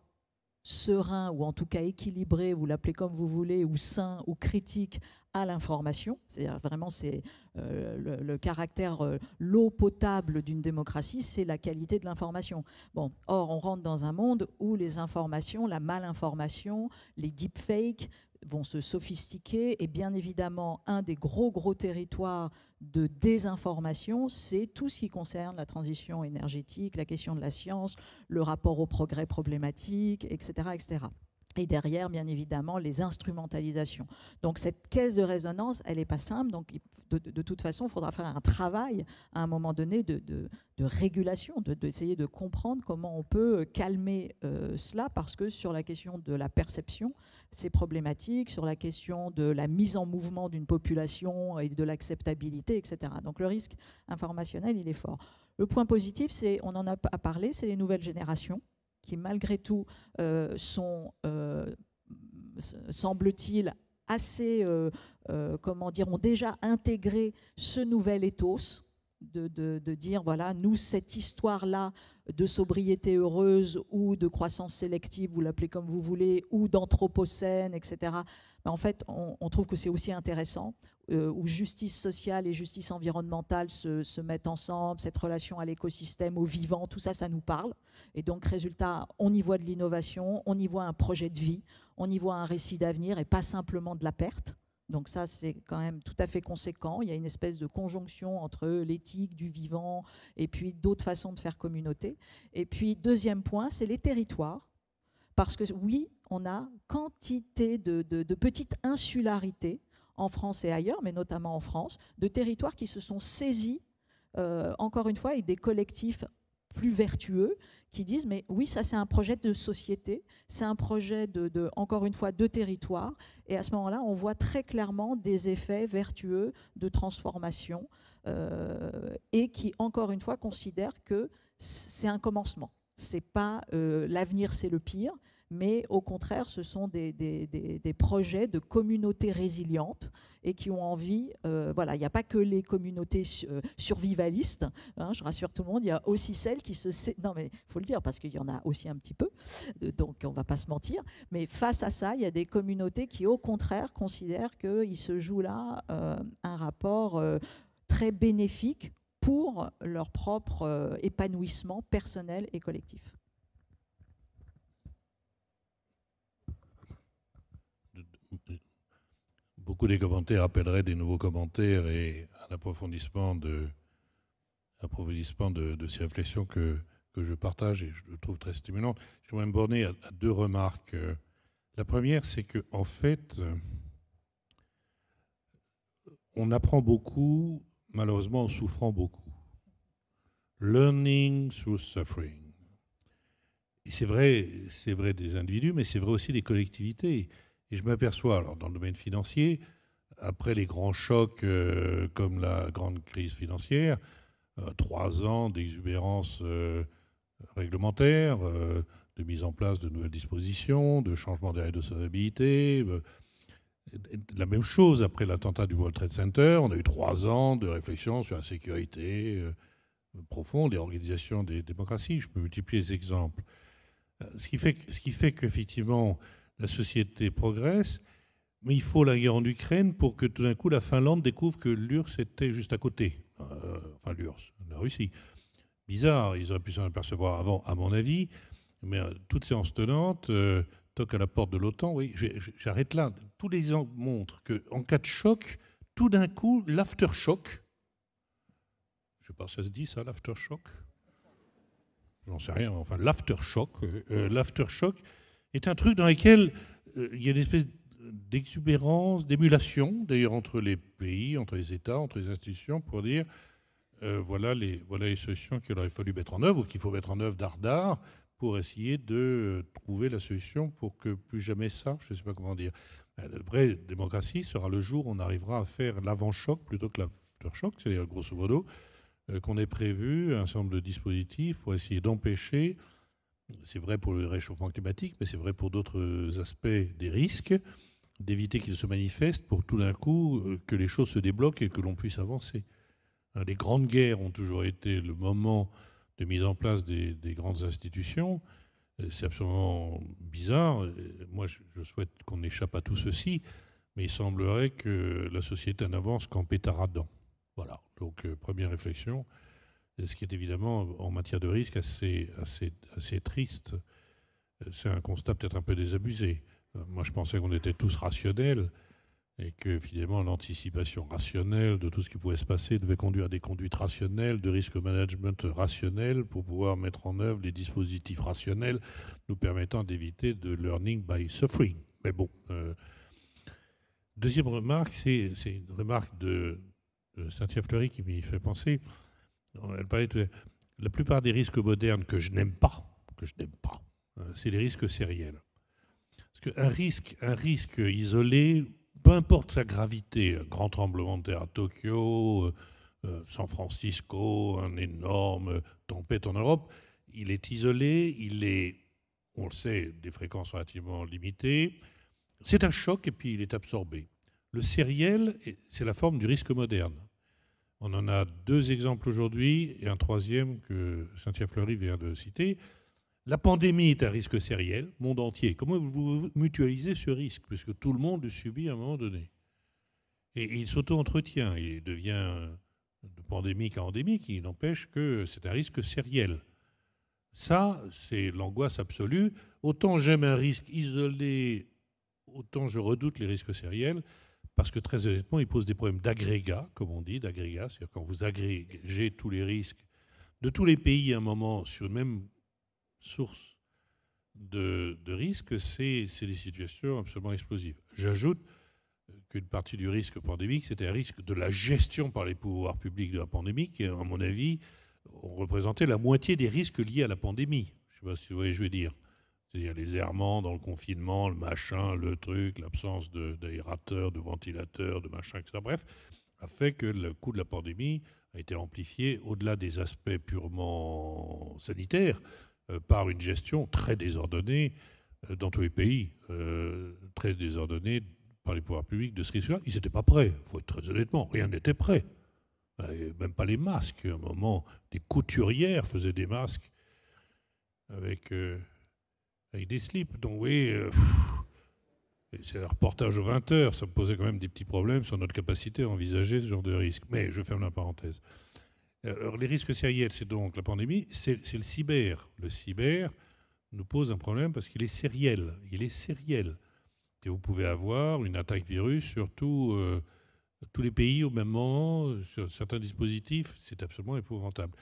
[SPEAKER 5] serein, ou en tout cas équilibré, vous l'appelez comme vous voulez, ou sain, ou critique à l'information. C'est-à-dire vraiment, c'est le caractère, l'eau potable d'une démocratie, c'est la qualité de l'information. Bon, or, on rentre dans un monde où les informations, la malinformation, les deepfakes, vont se sophistiquer. Et bien évidemment, un des gros territoires de désinformation, c'est tout ce qui concerne la transition énergétique, la question de la science, le rapport au progrès problématique, etc., etc. Et derrière, bien évidemment, les instrumentalisations. Donc cette caisse de résonance, elle n'est pas simple. Donc de toute façon, il faudra faire un travail à un moment donné de régulation, d'essayer de comprendre comment on peut calmer cela, parce que sur la question de la perception, c'est problématique, sur la question de la mise en mouvement d'une population et de l'acceptabilité, etc. Donc le risque informationnel, il est fort. Le point positif, c'est, on en a parlé, c'est les nouvelles générations, qui malgré tout sont, semble-t-il, assez, comment dire, ont déjà intégré ce nouvel ethos de dire, voilà, nous, cette histoire-là de sobriété heureuse ou de croissance sélective, vous l'appelez comme vous voulez, ou d'anthropocène, etc., ben, en fait, on trouve que c'est aussi intéressant, où justice sociale et justice environnementale se mettent ensemble, cette relation à l'écosystème, au vivant, tout ça, ça nous parle. Et donc, résultat, on y voit de l'innovation, on y voit un projet de vie, on y voit un récit d'avenir et pas simplement de la perte. Donc ça, c'est quand même tout à fait conséquent. Il y a une espèce de conjonction entre l'éthique du vivant et puis d'autres façons de faire communauté. Et puis, deuxième point, c'est les territoires. Parce que oui, on a quantité de petites insularités en France et ailleurs, mais notamment en France, de territoires qui se sont saisis, encore une fois, avec des collectifs plus vertueux, qui disent, mais oui, ça c'est un projet de société, c'est un projet, encore une fois, de territoire, et à ce moment-là, on voit très clairement des effets vertueux de transformation, et qui, encore une fois, considèrent que c'est un commencement. C'est pas l'avenir, c'est le pire, mais au contraire, ce sont des projets de communautés résilientes et qui ont envie, voilà, il n'y a pas que les communautés survivalistes, hein, je rassure tout le monde, il y a aussi celles qui non mais il faut le dire parce qu'il y en a aussi un petit peu, donc on ne va pas se mentir, mais face à ça, il y a des communautés qui au contraire considèrent qu'il se joue là un rapport très bénéfique pour leur propre épanouissement personnel et collectif.
[SPEAKER 4] Beaucoup des commentaires appelleraient des nouveaux commentaires et un approfondissement de ces réflexions que je partage et je trouve très stimulantes. J'aimerais me borner à deux remarques. La première, c'est qu'en fait, on apprend beaucoup, malheureusement en souffrant beaucoup. Learning through suffering. Et c'est vrai des individus, mais c'est vrai aussi des collectivités. Et je m'aperçois, alors dans le domaine financier, après les grands chocs comme la grande crise financière, 3 ans d'exubérance réglementaire, de mise en place de nouvelles dispositions, de changement des règles de solvabilité. La même chose après l'attentat du World Trade Center. On a eu 3 ans de réflexion sur la sécurité profonde et l'organisation des démocraties. Je peux multiplier les exemples. Ce qui fait qu'effectivement, la société progresse, mais il faut la guerre en Ukraine pour que tout d'un coup la Finlande découvre que l'URSS était juste à côté. Enfin l'URSS, la Russie. Bizarre, ils auraient pu s'en apercevoir avant, à mon avis, mais toute séance tenante toque à la porte de l'OTAN. Oui, j'arrête là. Tous les exemples montrent qu'en cas de choc, tout d'un coup, l'aftershock, je ne sais pas si ça se dit ça, l'aftershock, j'en sais rien, enfin l'aftershock est un truc dans lequel il y a une espèce d'exubérance, d'émulation, d'ailleurs entre les pays, entre les États, entre les institutions, pour dire voilà les solutions qu'il aurait fallu mettre en œuvre ou qu'il faut mettre en œuvre d'art pour essayer de trouver la solution pour que plus jamais ça, je ne sais pas comment dire. La vraie démocratie sera le jour où on arrivera à faire l'avant-choc plutôt que l'aftershock, c'est-à-dire grosso modo qu'on ait prévu un certain nombre de dispositifs pour essayer d'empêcher, c'est vrai pour le réchauffement climatique, mais c'est vrai pour d'autres aspects des risques, d'éviter qu'ils se manifestent pour tout d'un coup que les choses se débloquent et que l'on puisse avancer. Les grandes guerres ont toujours été le moment de mise en place des grandes institutions. C'est absolument bizarre. Moi, je souhaite qu'on échappe à tout ceci, mais il semblerait que la société n'avance qu'en pétaradant. Voilà, donc première réflexion, ce qui est évidemment en matière de risque assez triste. C'est un constat peut-être un peu désabusé. Moi, je pensais qu'on était tous rationnels et que finalement l'anticipation rationnelle de tout ce qui pouvait se passer devait conduire à des conduites rationnelles, de risque management rationnel pour pouvoir mettre en œuvre les dispositifs rationnels nous permettant d'éviter de learning by suffering. Mais bon. Deuxième remarque, c'est une remarque de Cynthia Fleury qui m'y fait penser. Elle parlait de la plupart des risques modernes que je n'aime pas, c'est les risques sériels. Parce qu'un risque isolé, peu importe sa gravité, un grand tremblement de terre à Tokyo, San Francisco, une énorme tempête en Europe, il est isolé, on le sait, des fréquences relativement limitées. C'est un choc et puis il est absorbé. Le sériel, c'est la forme du risque moderne. On en a 2 exemples aujourd'hui et un troisième que Cynthia Fleury vient de citer. La pandémie est un risque sériel, monde entier. Comment vous mutualisez ce risque? Puisque tout le monde le subit à un moment donné. Et il s'auto-entretient. Il devient de pandémique à endémique. Il n'empêche que c'est un risque sériel. Ça, c'est l'angoisse absolue. Autant j'aime un risque isolé, autant je redoute les risques sériels, parce que très honnêtement, ils posent des problèmes d'agrégat, comme on dit, d'agrégat. C'est-à-dire quand vous agrégez tous les risques de tous les pays à un moment sur une même source de risque, c'est des situations absolument explosives. J'ajoute qu'une partie du risque pandémique, c'était un risque de la gestion par les pouvoirs publics de la pandémie, qui, à mon avis, ont représenté la moitié des risques liés à la pandémie. Je ne sais pas si vous voyez ce que je veux dire. C'est-à-dire les errements dans le confinement, le machin, le truc, l'absence d'aérateurs, de ventilateurs, de machin, etc. Bref, a fait que le coût de la pandémie a été amplifié au-delà des aspects purement sanitaires par une gestion très désordonnée dans tous les pays, très désordonnée par les pouvoirs publics de ce risque-là. Ils n'étaient pas prêts, il faut être très honnêtement, rien n'était prêt. Même pas les masques. À un moment, des couturières faisaient des masques avec des slips. Donc oui, c'est un reportage aux 20h, ça me posait quand même des petits problèmes sur notre capacité à envisager ce genre de risque. Mais je ferme la parenthèse. Alors, les risques sériels, c'est donc la pandémie, c'est le cyber. Le cyber nous pose un problème parce qu'il est sériel. Il est sériel. Et vous pouvez avoir une attaque virus sur tous les pays au même moment, sur certains dispositifs, c'est absolument épouvantable.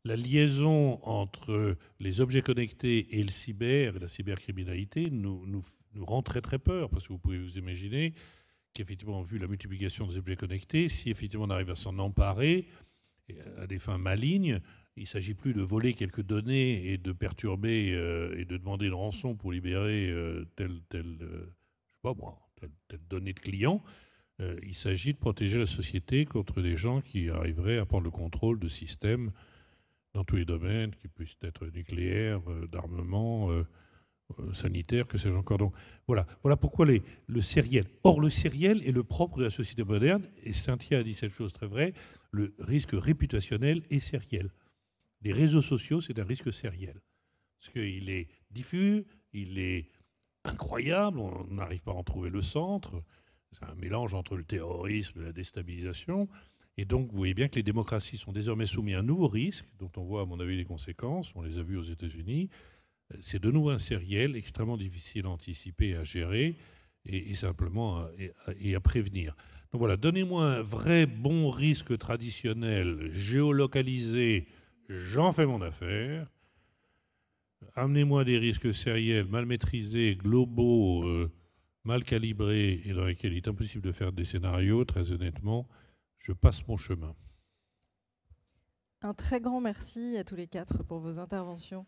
[SPEAKER 4] La liaison entre les objets connectés et le cyber, et la cybercriminalité, nous rend très très peur, parce que vous pouvez vous imaginer qu'effectivement, vu la multiplication des objets connectés, si effectivement on arrive à s'en emparer, à des fins malignes, il ne s'agit plus de voler quelques données et de perturber et de demander une rançon pour libérer telle donnée de client. Il s'agit de protéger la société contre des gens qui arriveraient à prendre le contrôle de systèmes dans tous les domaines, qui puissent être nucléaires, d'armement, sanitaire, que sais-je encore. Donc voilà pourquoi le sériel. Or, le sériel est le propre de la société moderne, et Cynthia a dit cette chose très vraie, le risque réputationnel est sériel. Les réseaux sociaux, c'est un risque sériel. Parce qu'il est diffus, il est incroyable, on n'arrive pas à en trouver le centre. C'est un mélange entre le terrorisme et la déstabilisation. Et donc, vous voyez bien que les démocraties sont désormais soumises à un nouveau risque, dont on voit, à mon avis, les conséquences. On les a vues aux États-Unis. C'est de nouveau un sériel extrêmement difficile à anticiper et à gérer, et simplement à prévenir. Donc voilà, donnez-moi un vrai bon risque traditionnel, géolocalisé, j'en fais mon affaire. Amenez-moi des risques sériels, mal maîtrisés, globaux, mal calibrés, et dans lesquels il est impossible de faire des scénarios, très honnêtement, je passe mon chemin.
[SPEAKER 1] Un très grand merci à tous les 4 pour vos interventions.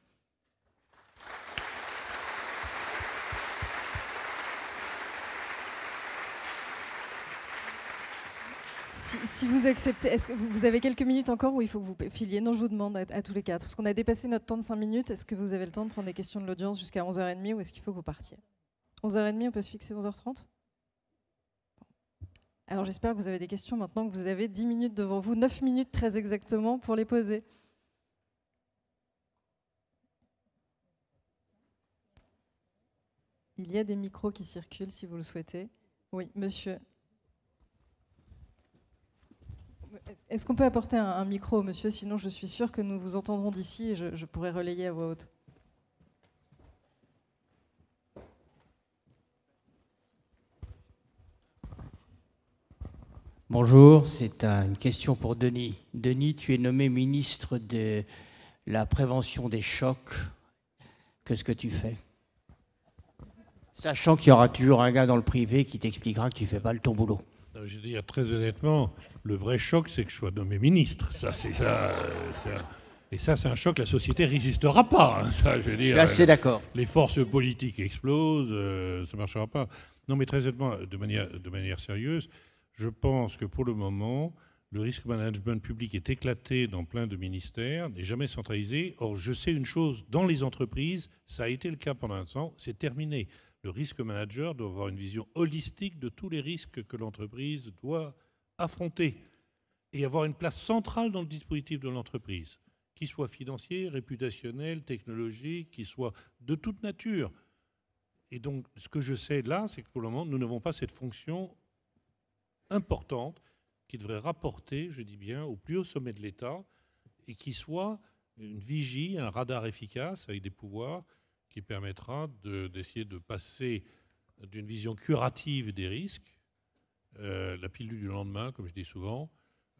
[SPEAKER 1] Si vous acceptez, est-ce que vous avez quelques minutes encore ou il faut que vous filiez? Non, je vous demande à tous les 4. Parce qu'on a dépassé notre temps de 5 minutes. Est-ce que vous avez le temps de prendre des questions de l'audience jusqu'à 11h30 ou est-ce qu'il faut que vous partiez? 11h30, on peut se fixer 11h30? Alors j'espère que vous avez des questions maintenant que vous avez 10 minutes devant vous, 9 minutes très exactement pour les poser. Il y a des micros qui circulent si vous le souhaitez. Oui, monsieur. Est-ce qu'on peut apporter un micro au monsieur? Sinon, je suis sûre que nous vous entendrons d'ici et je pourrai relayer à voix haute.
[SPEAKER 6] Bonjour, c'est une question pour Denis. Denis, tu es nommé ministre de la prévention des chocs. Qu'est-ce que tu fais? Sachant qu'il y aura toujours un gars dans le privé qui t'expliquera que tu ne fais pas ton boulot.
[SPEAKER 4] Je veux dire, très honnêtement, le vrai choc, c'est que je sois nommé ministre. Et ça, c'est un choc que la société ne résistera pas. Hein. Ça, je
[SPEAKER 6] suis assez d'accord.
[SPEAKER 4] Les forces politiques explosent, ça ne marchera pas. Non, mais très honnêtement, de manière sérieuse, je pense que pour le moment, le risk management public est éclaté dans plein de ministères, n'est jamais centralisé. Or, je sais une chose, dans les entreprises, ça a été le cas pendant un temps, c'est terminé. Le risque manager doit avoir une vision holistique de tous les risques que l'entreprise doit affronter et avoir une place centrale dans le dispositif de l'entreprise, qu'il soit financier, réputationnel, technologique, qu'il soit de toute nature. Et donc, ce que je sais là, c'est que pour le moment, nous n'avons pas cette fonction importante qui devrait rapporter, je dis bien, au plus haut sommet de l'État et qui soit une vigie, un radar efficace avec des pouvoirs qui permettra d'essayer de passer d'une vision curative des risques, la pilule du lendemain, comme je dis souvent,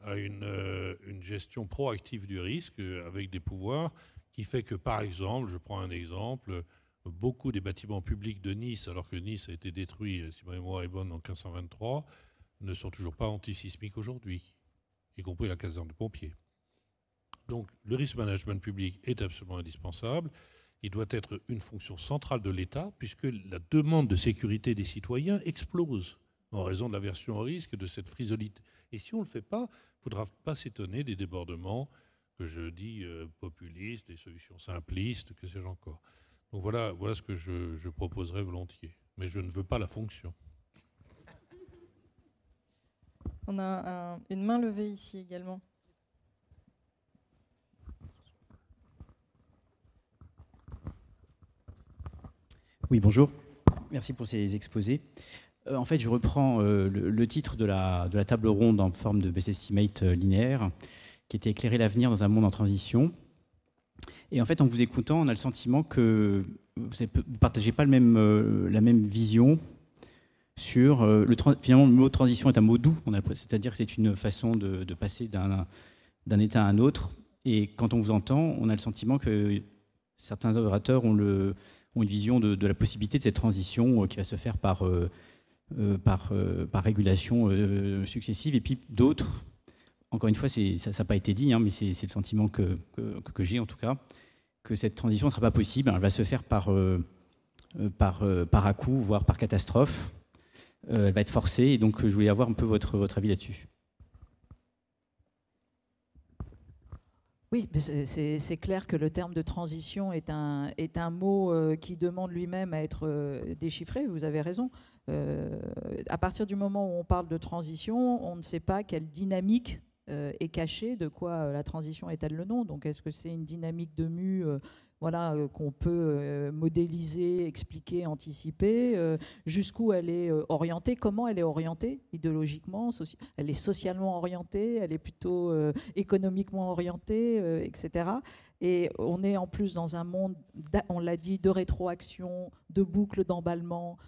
[SPEAKER 4] à une gestion proactive du risque avec des pouvoirs qui fait que, par exemple, je prends un exemple, beaucoup des bâtiments publics de Nice, alors que Nice a été détruit, si ma mémoire est bonne, en 1523, ne sont toujours pas antisismiques aujourd'hui, y compris la caserne de pompiers. Donc le risk management public est absolument indispensable. Il doit être une fonction centrale de l'État, puisque la demande de sécurité des citoyens explose en raison de l'aversion au risque et de cette frisolité. Et si on ne le fait pas, il ne faudra pas s'étonner des débordements que je dis populistes, des solutions simplistes, que sais-je encore. Donc voilà ce que je proposerais volontiers. Mais je ne veux pas la fonction.
[SPEAKER 1] On a une main levée ici également.
[SPEAKER 7] Oui, bonjour. Merci pour ces exposés. En fait, je reprends le titre de la table ronde en forme de best estimate linéaire, qui était éclairer l'avenir dans un monde en transition. Et en fait, en vous écoutant, on a le sentiment que vous ne partagez pas la même vision sur... finalement, le mot transition est un mot doux, c'est-à-dire que c'est une façon de passer d'un état à un autre. Et quand on vous entend, on a le sentiment que certains orateurs ont une vision de la possibilité de cette transition qui va se faire par régulation successive. Et puis d'autres, encore une fois, ça n'a pas été dit, hein, mais c'est le sentiment que j'ai en tout cas, que cette transition ne sera pas possible. Elle va se faire par à-coup, voire par catastrophe. Elle va être forcée. Et donc, je voulais avoir un peu votre avis là-dessus.
[SPEAKER 5] Oui, c'est clair que le terme de transition est un mot qui demande lui-même à être déchiffré, vous avez raison. À partir du moment où on parle de transition, on ne sait pas quelle dynamique est cachée, de quoi la transition est-elle le nom. Donc est-ce que c'est une dynamique de mue qu'on peut modéliser, expliquer, anticiper, jusqu'où elle est orientée, comment elle est orientée idéologiquement, elle est socialement orientée, elle est plutôt économiquement orientée, etc. Et on est en plus dans un monde, on l'a dit, de rétroaction, de boucles d'emballement,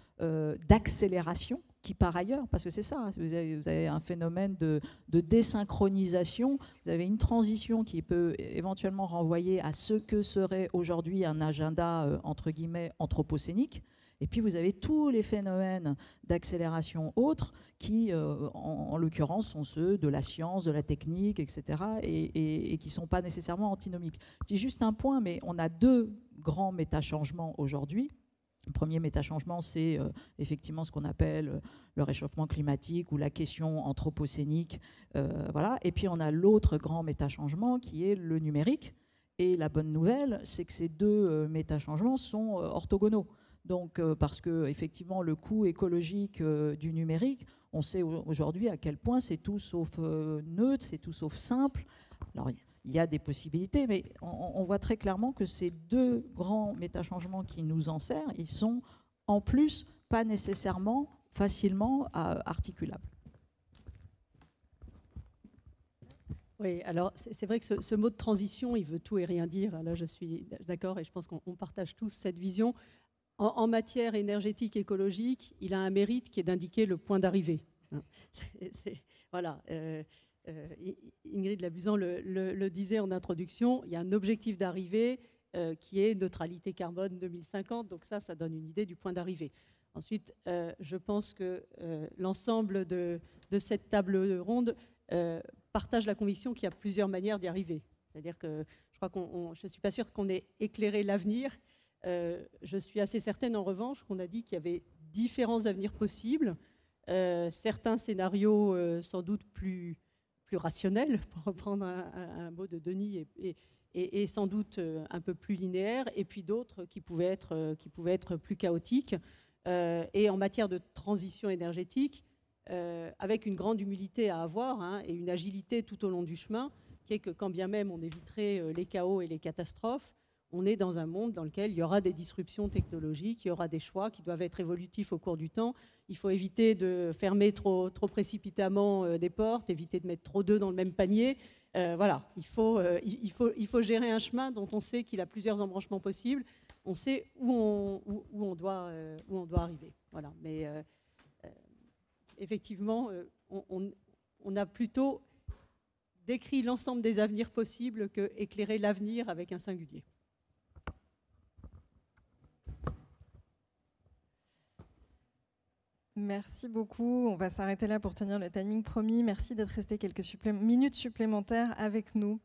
[SPEAKER 5] d'accélération, qui par ailleurs, parce que c'est ça, vous avez un phénomène de désynchronisation, vous avez une transition qui peut éventuellement renvoyer à ce que serait aujourd'hui un agenda, entre guillemets, anthropocénique, et puis vous avez tous les phénomènes d'accélération autres qui, en l'occurrence, sont ceux de la science, de la technique, etc., et qui ne sont pas nécessairement antinomiques. Je dis juste un point, mais on a deux grands métachangements aujourd'hui. Le premier métachangement, c'est effectivement ce qu'on appelle le réchauffement climatique ou la question anthropocénique. Voilà. Et puis on a l'autre grand métachangement qui est le numérique. Et la bonne nouvelle, c'est que ces deux métachangements sont orthogonaux. Donc, parce que effectivement, le coût écologique du numérique, on sait aujourd'hui à quel point c'est tout sauf neutre, c'est tout sauf simple. Alors, il y a des possibilités, mais on voit très clairement que ces deux grands métachangements qui nous en servent, ils sont en plus pas nécessairement facilement articulables.
[SPEAKER 3] Oui, alors c'est vrai que ce mot de transition, il veut tout et rien dire. Là, je suis d'accord et je pense qu'on partage tous cette vision. En matière énergétique, écologique, il a un mérite qui est d'indiquer le point d'arrivée. Voilà. Ingrid Labuzan le disait en introduction, il y a un objectif d'arrivée qui est neutralité carbone 2050. Donc ça donne une idée du point d'arrivée. Ensuite, je pense que l'ensemble de cette table ronde partage la conviction qu'il y a plusieurs manières d'y arriver. C'est-à-dire que je ne suis pas sûre qu'on ait éclairé l'avenir. Je suis assez certaine, en revanche, qu'on a dit qu'il y avait différents avenirs possibles. Certains scénarios sans doute plus rationnels, pour reprendre un mot de Denis, et sans doute un peu plus linéaires, et puis d'autres qui pouvaient être plus chaotiques. Et en matière de transition énergétique, avec une grande humilité à avoir et une agilité tout au long du chemin, qui est que quand bien même on éviterait les chaos et les catastrophes, on est dans un monde dans lequel il y aura des disruptions technologiques, il y aura des choix qui doivent être évolutifs au cours du temps. Il faut éviter de fermer trop précipitamment des portes, éviter de mettre trop d'œufs dans le même panier. Voilà, il faut gérer un chemin dont on sait qu'il a plusieurs embranchements possibles. On sait où on doit arriver. Voilà. Mais effectivement, on a plutôt décrit l'ensemble des avenirs possibles que éclairer l'avenir avec un singulier.
[SPEAKER 1] Merci beaucoup. On va s'arrêter là pour tenir le timing promis. Merci d'être resté quelques minutes supplémentaires avec nous.